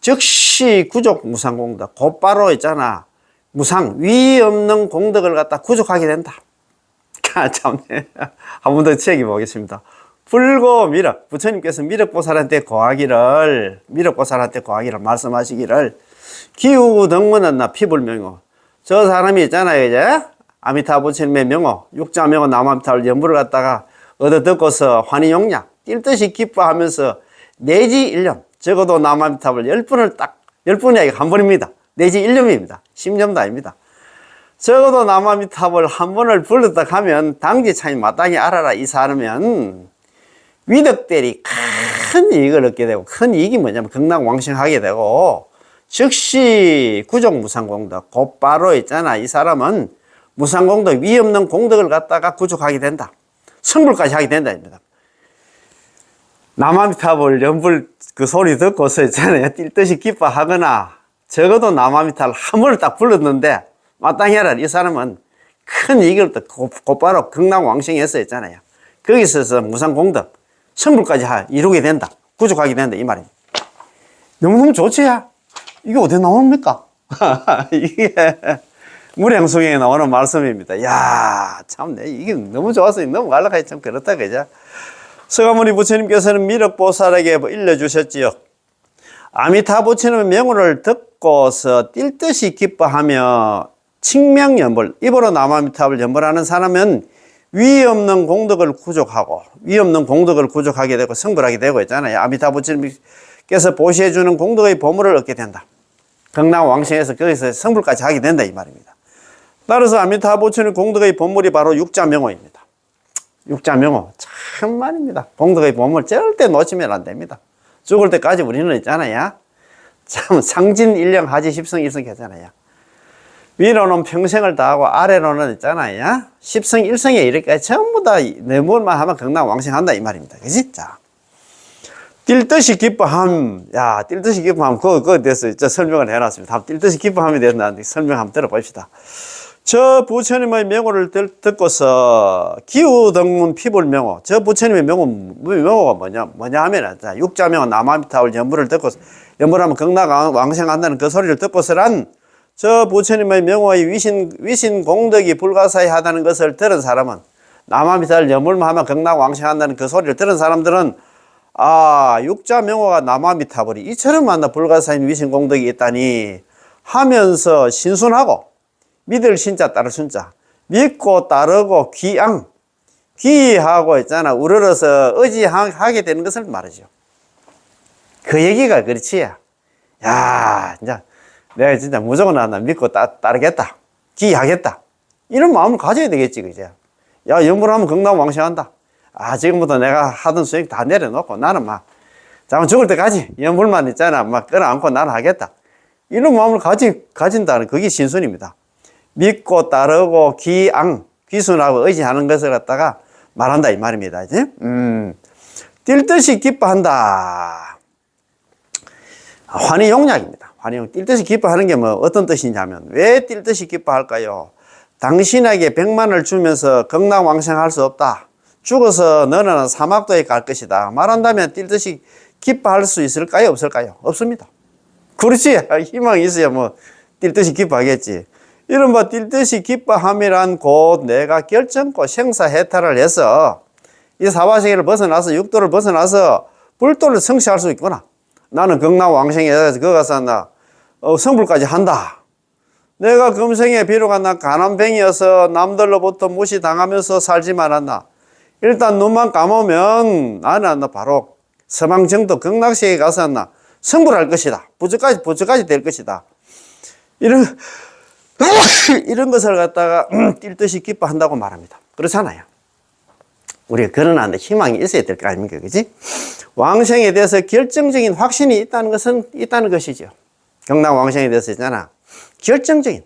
즉시 구족 무상공덕 곧바로 있잖아. 무상 위 없는 공덕을 갖다 구족하게 된다. 참네. 한 번 더 치기 보겠습니다. 불고 미륵 부처님께서 미륵보살한테 고하기를 말씀하시기를 기우 덕문은 나 피불명호 저 사람이 있잖아요. 이제 아미타 부처님의 명호 육자명호 남아미타를 연불을 갖다가 얻어 듣고서 환희용량 뛸 듯이 기뻐하면서 내지 1년 적어도 남아미탑을 10번을 딱 10번이 아니고 한 번입니다. 내지 1년입니다. 10년도 아닙니다. 적어도 남아미탑을 한 번을 불렀다 하면 당지 차이 마땅히 알아라. 이 사람은 위덕대리 큰 이익을 얻게 되고 큰 이익이 뭐냐면 극락왕생하게 되고 즉시 구족 무상공덕 곧바로 있잖아. 이 사람은 무상공덕 위 없는 공덕을 갖다가 구족하게 된다. 성불까지 하게 된다. 남아미탑을 연불 그 소리 듣고서 있잖아요. 뛸 듯이 기뻐하거나 적어도 남아미탑을 한 번을 딱 불렀는데 마땅히 해라. 이 사람은 큰 이익을 곧바로 극락왕생해서 있잖아요. 거기서 무상공덕 성불까지 이루게 된다. 구족하게 된다. 이 말입니다. 너무너무 좋지야. 이게 어디에 나옵니까? 이게 무량수경에 나오는 말씀입니다. 야, 참네. 이게 너무 좋아서 너무 말락하기 참 그렇다. 그죠? 서가모니 부처님께서는 미륵보살에게 일러주셨지요. 아미타 부처님의 명호를 듣고서 뛸 듯이 기뻐하며 칭명연불, 입으로 남아미탑을 연불하는 사람은 위 없는 공덕을 구족하고 위 없는 공덕을 구족하게 되고 성불하게 되고 있잖아요. 아미타 부처님께서 보시해주는 공덕의 보물을 얻게 된다. 극락왕생에서 거기서 성불까지 하게 된다. 이 말입니다. 따라서 아미타 부처님 공덕의 보물이 바로 육자명호입니다. 육자명호 참 말입니다. 공덕의 보물 절대 놓치면 안 됩니다. 죽을 때까지 우리는 있잖아요. 참 상진일령 하지 십성일성 하잖아요. 위로는 평생을 다하고 아래로는 있잖아요. 십성일성에 이렇게 전부 다 내 뭘만 하면 극락왕생한다 이 말입니다. 그지? 자, 뛸 듯이 기뻐함. 야, 뛸 듯이 기뻐함. 그거 대해서 설명을 해놨습니다. 뛸 듯이 기뻐함이 된다는데 설명 한번 들어봅시다. 저 부처님의 명호를 듣고서 기우덕문 피불명호. 저 부처님의 명호가 뭐냐 하면 육자명호 남아미타불 연불을 듣고서 연불하면 극락왕생한다는 그 소리를 듣고서란 저 부처님의 명호의 위신 공덕이 불가사의하다는 것을 들은 사람은 남아미타를 연불만 하면 극락왕생한다는 그 소리를 들은 사람들은 아, 육자명호가 남아미타불이 이처럼 만나 불가사인 위신 공덕이 있다니 하면서 신순하고 믿을 신자 따를 순자 믿고 따르고 귀앙 귀하고 있잖아 우러러서 의지하게 되는 것을 말하죠. 그 얘기가 그렇지. 야, 진짜 내가 진짜 무조건 나 믿고 따르겠다. 귀하겠다. 이런 마음을 가져야 되겠지, 그제? 야, 연불하면 건강왕성한다. 아, 지금부터 내가 하던 수익 다 내려놓고 나는 막, 잠깐 죽을 때까지 연불만 있잖아. 막 끌어안고 나는 하겠다. 이런 마음을 가진다는 그게 신순입니다. 믿고 따르고 귀순하고 의지하는 것을 갖다가 말한다, 이 말입니다. 이제? 뛸 듯이 기뻐한다. 환희용약입니다. 환희용. 뛸 듯이 기뻐하는 게 뭐 어떤 뜻이냐면, 왜 뛸 듯이 기뻐할까요? 당신에게 100만을 주면서 건강왕생할 수 없다. 죽어서 너는 사막도에 갈 것이다. 말한다면 뛸 듯이 기뻐할 수 있을까요? 없을까요? 없습니다. 그렇지. 희망이 있어야 뭐 뛸 듯이 기뻐하겠지. 이른바 뛸 듯이 기뻐함이란 곧 내가 결정코 생사해탈을 해서 이 사바세계를 벗어나서 육도를 벗어나서 불도를 성취할 수 있구나. 나는 건강왕생해서 거기 가서 나 성불까지 한다. 내가 금생에 비록 나 가난뱅이여서 남들로부터 무시당하면서 살지만 않나. 일단 눈만 감으면 나는 바로 서망정도 극락세계에 가서 나 성불할 것이다. 부처까지 될 것이다. 이런 것을 갖다가 뛸 듯이 기뻐한다고 말합니다. 그렇잖아요. 우리가 그러는데 희망이 있어야 될 거 아닙니까? 그지? 왕생에 대해서 결정적인 확신이 있다는 것은 있다는 것이죠. 경락왕생에 대해서 있잖아. 결정적인.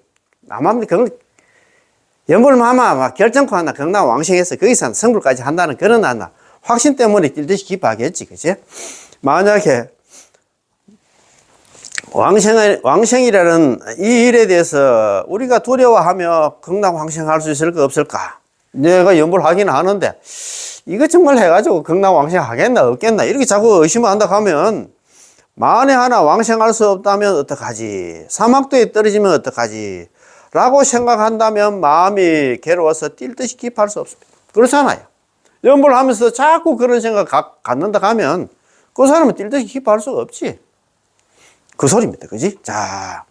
연불마마 막 결정코 한다. 경락왕생에서 거기서 성불까지 한다는 그런 한다. 확신 때문에 뛸 듯이 기뻐하겠지. 그지? 만약에 왕생이라는 이 일에 대해서 우리가 두려워하며 극락왕생할 수 있을까 없을까? 내가 연불하기는 하는데 이거 정말 해가지고 극락왕생 하겠나 없겠나 이렇게 자꾸 의심을 한다 하면 만에 하나 왕생할 수 없다면 어떡하지? 사막도에 떨어지면 어떡하지? 라고 생각한다면 마음이 괴로워서 뛸 듯이 기뻐할 수 없습니다. 그렇잖아요. 연불하면서 자꾸 그런 생각 갖는다 하면 그 사람은 뛸 듯이 기뻐할 수가 없지. 그 소리입니다. 그지? 자,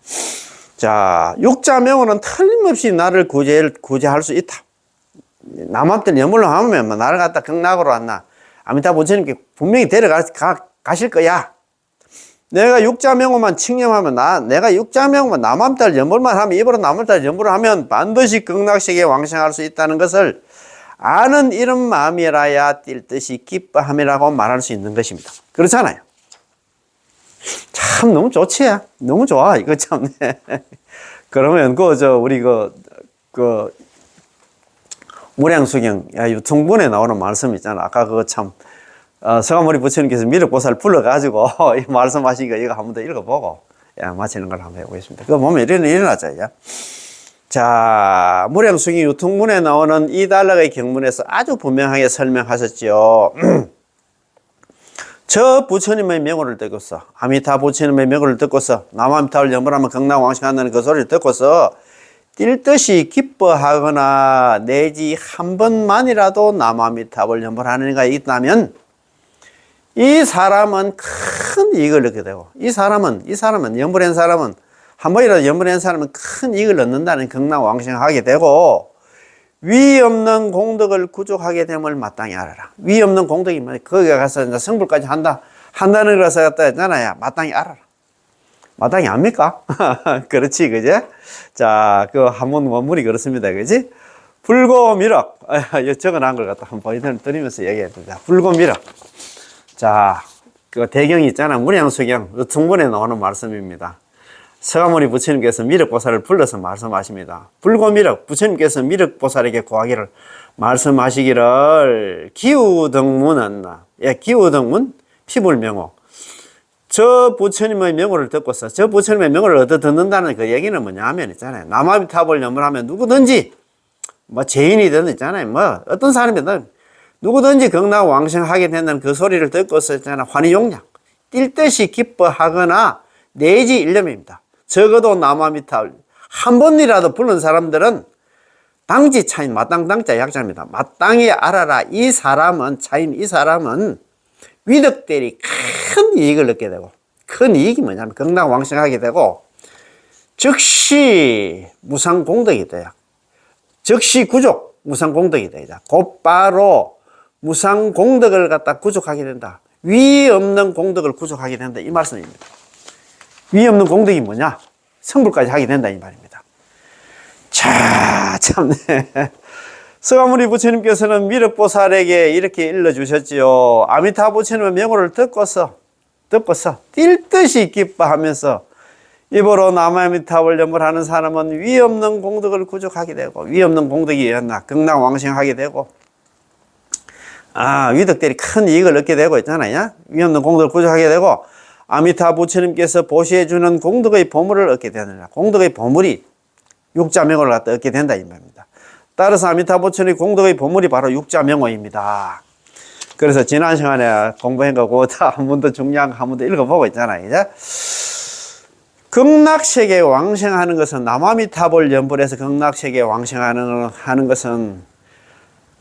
육자명언은 틀림없이 나를 구제할 수 있다. 남한테 연불로 하면 나를 갖다 극락으로 왔나. 아미타 부처님께 분명히 데려가실 거야. 내가 육자명언만 칭념하면 내가 육자명언만 남한테 연불만 하면 입으로 남한테 연불을 하면 반드시 극락세계에 왕생할 수 있다는 것을 아는 이런 마음이라야 뛸 듯이 기뻐함이라고 말할 수 있는 것입니다. 그렇잖아요. 참 너무 좋지. 너무 좋아. 이거 참. 그러면 우리 무량수경 유통본에 나오는 말씀 있잖아. 아까 그거 참 서가모니 부처님께서 미륵보살을 불러가지고 이 말씀하시니까 이거 한번 더 읽어보고 마치는 걸 한번 해보겠습니다. 그거 보면 일어나죠. 자, 무량수경 유통본에 나오는 이 단락의 경문에서 아주 분명하게 설명하셨죠. 저 부처님의 명호를 듣고서 아미타 부처님의 명호를 듣고서 남아미타를 연불하면 극락왕생한다는 그 소리를 듣고서 뛸 듯이 기뻐하거나 내지 한 번만이라도 남아미타를 연불하는 이가 있다면 이 사람은 큰 이익을 얻게 되고 이 사람은 연불한 사람은 한 번이라도 연불한 사람은 큰 이익을 얻는다는 극락왕생하게 되고 위 없는 공덕을 구족하게 됨을 마땅히 알아라. 위 없는 공덕이 뭐냐? 거기 가서 이제 성불까지 한다는 것을 갖다 했잖아요. 마땅히 알아라. 마땅히 압니까? 그렇지, 그제? 자, 한번 원문이 그렇습니다. 그지? 불고미륵. 적어놓은 걸 갖다 한번 보여드리면서 얘기했습니다. 불고미륵. 자, 대경이 있잖아. 무량수경. 중본에 나오는 말씀입니다. 서가모니 부처님께서 미륵보살을 불러서 말씀하십니다. 불고미륵, 부처님께서 미륵보살에게 고하기를 말씀하시기를 기우등문은 기우등문 피불명호. 저 부처님의 명호를 듣고서 저 부처님의 명호를 얻어 듣는다는 그 얘기는 뭐냐 하면 있잖아요. 남아미타불 연불하면 누구든지 죄인이든 있잖아요. 어떤 사람이든 누구든지 극락왕생하게 된다는 그 소리를 듣고서 있잖아요. 환희용약. 뛸 듯이 기뻐하거나 내지 일념입니다. 적어도 남아미타 한 번이라도 부른 사람들은 당지 차임 마땅당자 약자입니다. 마땅히 알아라. 이 사람은 위덕대리 큰 이익을 얻게 되고 큰 이익이 뭐냐면 극락왕생하게 되고 즉시 무상공덕이 돼요. 즉시 구족 무상공덕이 되자. 곧바로 무상공덕을 갖다 구족하게 된다. 위 없는 공덕을 구족하게 된다. 이 말씀입니다. 위 없는 공덕이 뭐냐? 성불까지 하게 된다. 이 말입니다. 자, 참네. 서가모니 부처님께서는 미륵보살에게 이렇게 일러주셨지요. 아미타 부처님의 명호를 듣고서 뛸 듯이 기뻐하면서 입으로 남아미타불 염불하는 사람은 위 없는 공덕을 구족하게 되고, 위 없는 공덕이었나 극락왕생하게 되고, 위덕들이 큰 이익을 얻게 되고 있잖아요. 위 없는 공덕을 구족하게 되고, 아미타 부처님께서 보시해주는 공덕의 보물을 얻게 되느라, 공덕의 보물이 육자명호를 갖다 얻게 된다 이 말입니다. 따라서 아미타 부처님 공덕의 보물이 바로 육자명호입니다. 그래서 지난 시간에 공부한 거고 한 번 더 중요한 거 한 번 더 읽어보고 있잖아요. 이제 극락세계에 왕생하는 것은, 남아미타불 연불에서 극락세계에 왕생하는 것은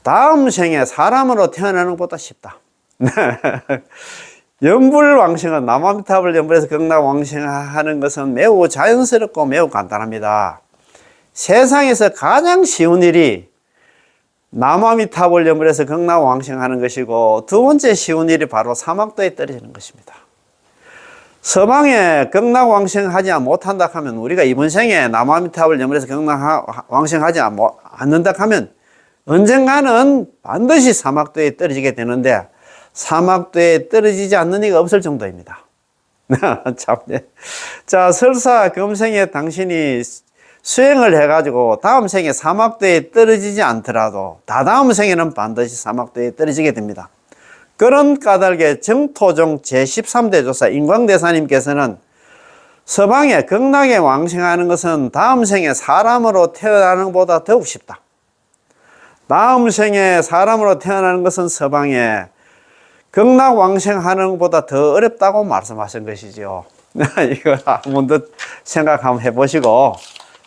다음 생에 사람으로 태어나는 것보다 쉽다. 연불 왕생은, 남아미타불 연불에서 극락 왕생하는 것은 매우 자연스럽고 매우 간단합니다. 세상에서 가장 쉬운 일이 남아미타불 연불에서 극락 왕생하는 것이고, 두 번째 쉬운 일이 바로 사막도에 떨어지는 것입니다. 서방에 극락 왕생하지 못한다 하면, 우리가 이번 생에 남아미타불 연불에서 극락 왕생하지 않는다 하면 언젠가는 반드시 사막도에 떨어지게 되는데, 사막도에 떨어지지 않는 이가 없을 정도입니다. 참네. 자, 설사 금생에 당신이 수행을 해가지고 다음 생에 사막도에 떨어지지 않더라도 다다음 생에는 반드시 사막도에 떨어지게 됩니다. 그런 까닭에 정토종 제13대 조사 인광대사님께서는 서방에 극락에 왕생하는 것은 다음 생에 사람으로 태어나는 것보다 더욱 쉽다. 다음 생에 사람으로 태어나는 것은 서방에 극락 왕생하는 것보다 더 어렵다고 말씀하신 것이죠. 이거 한 번 더 생각 한번 해보시고,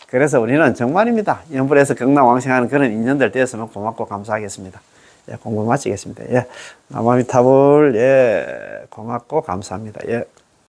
그래서 우리는 정말입니다. 연불에서 극락 왕생하는 그런 인연들 되었으면 고맙고 감사하겠습니다. 예, 공부 마치겠습니다. 예, 남아미타불, 예, 고맙고 감사합니다. 예.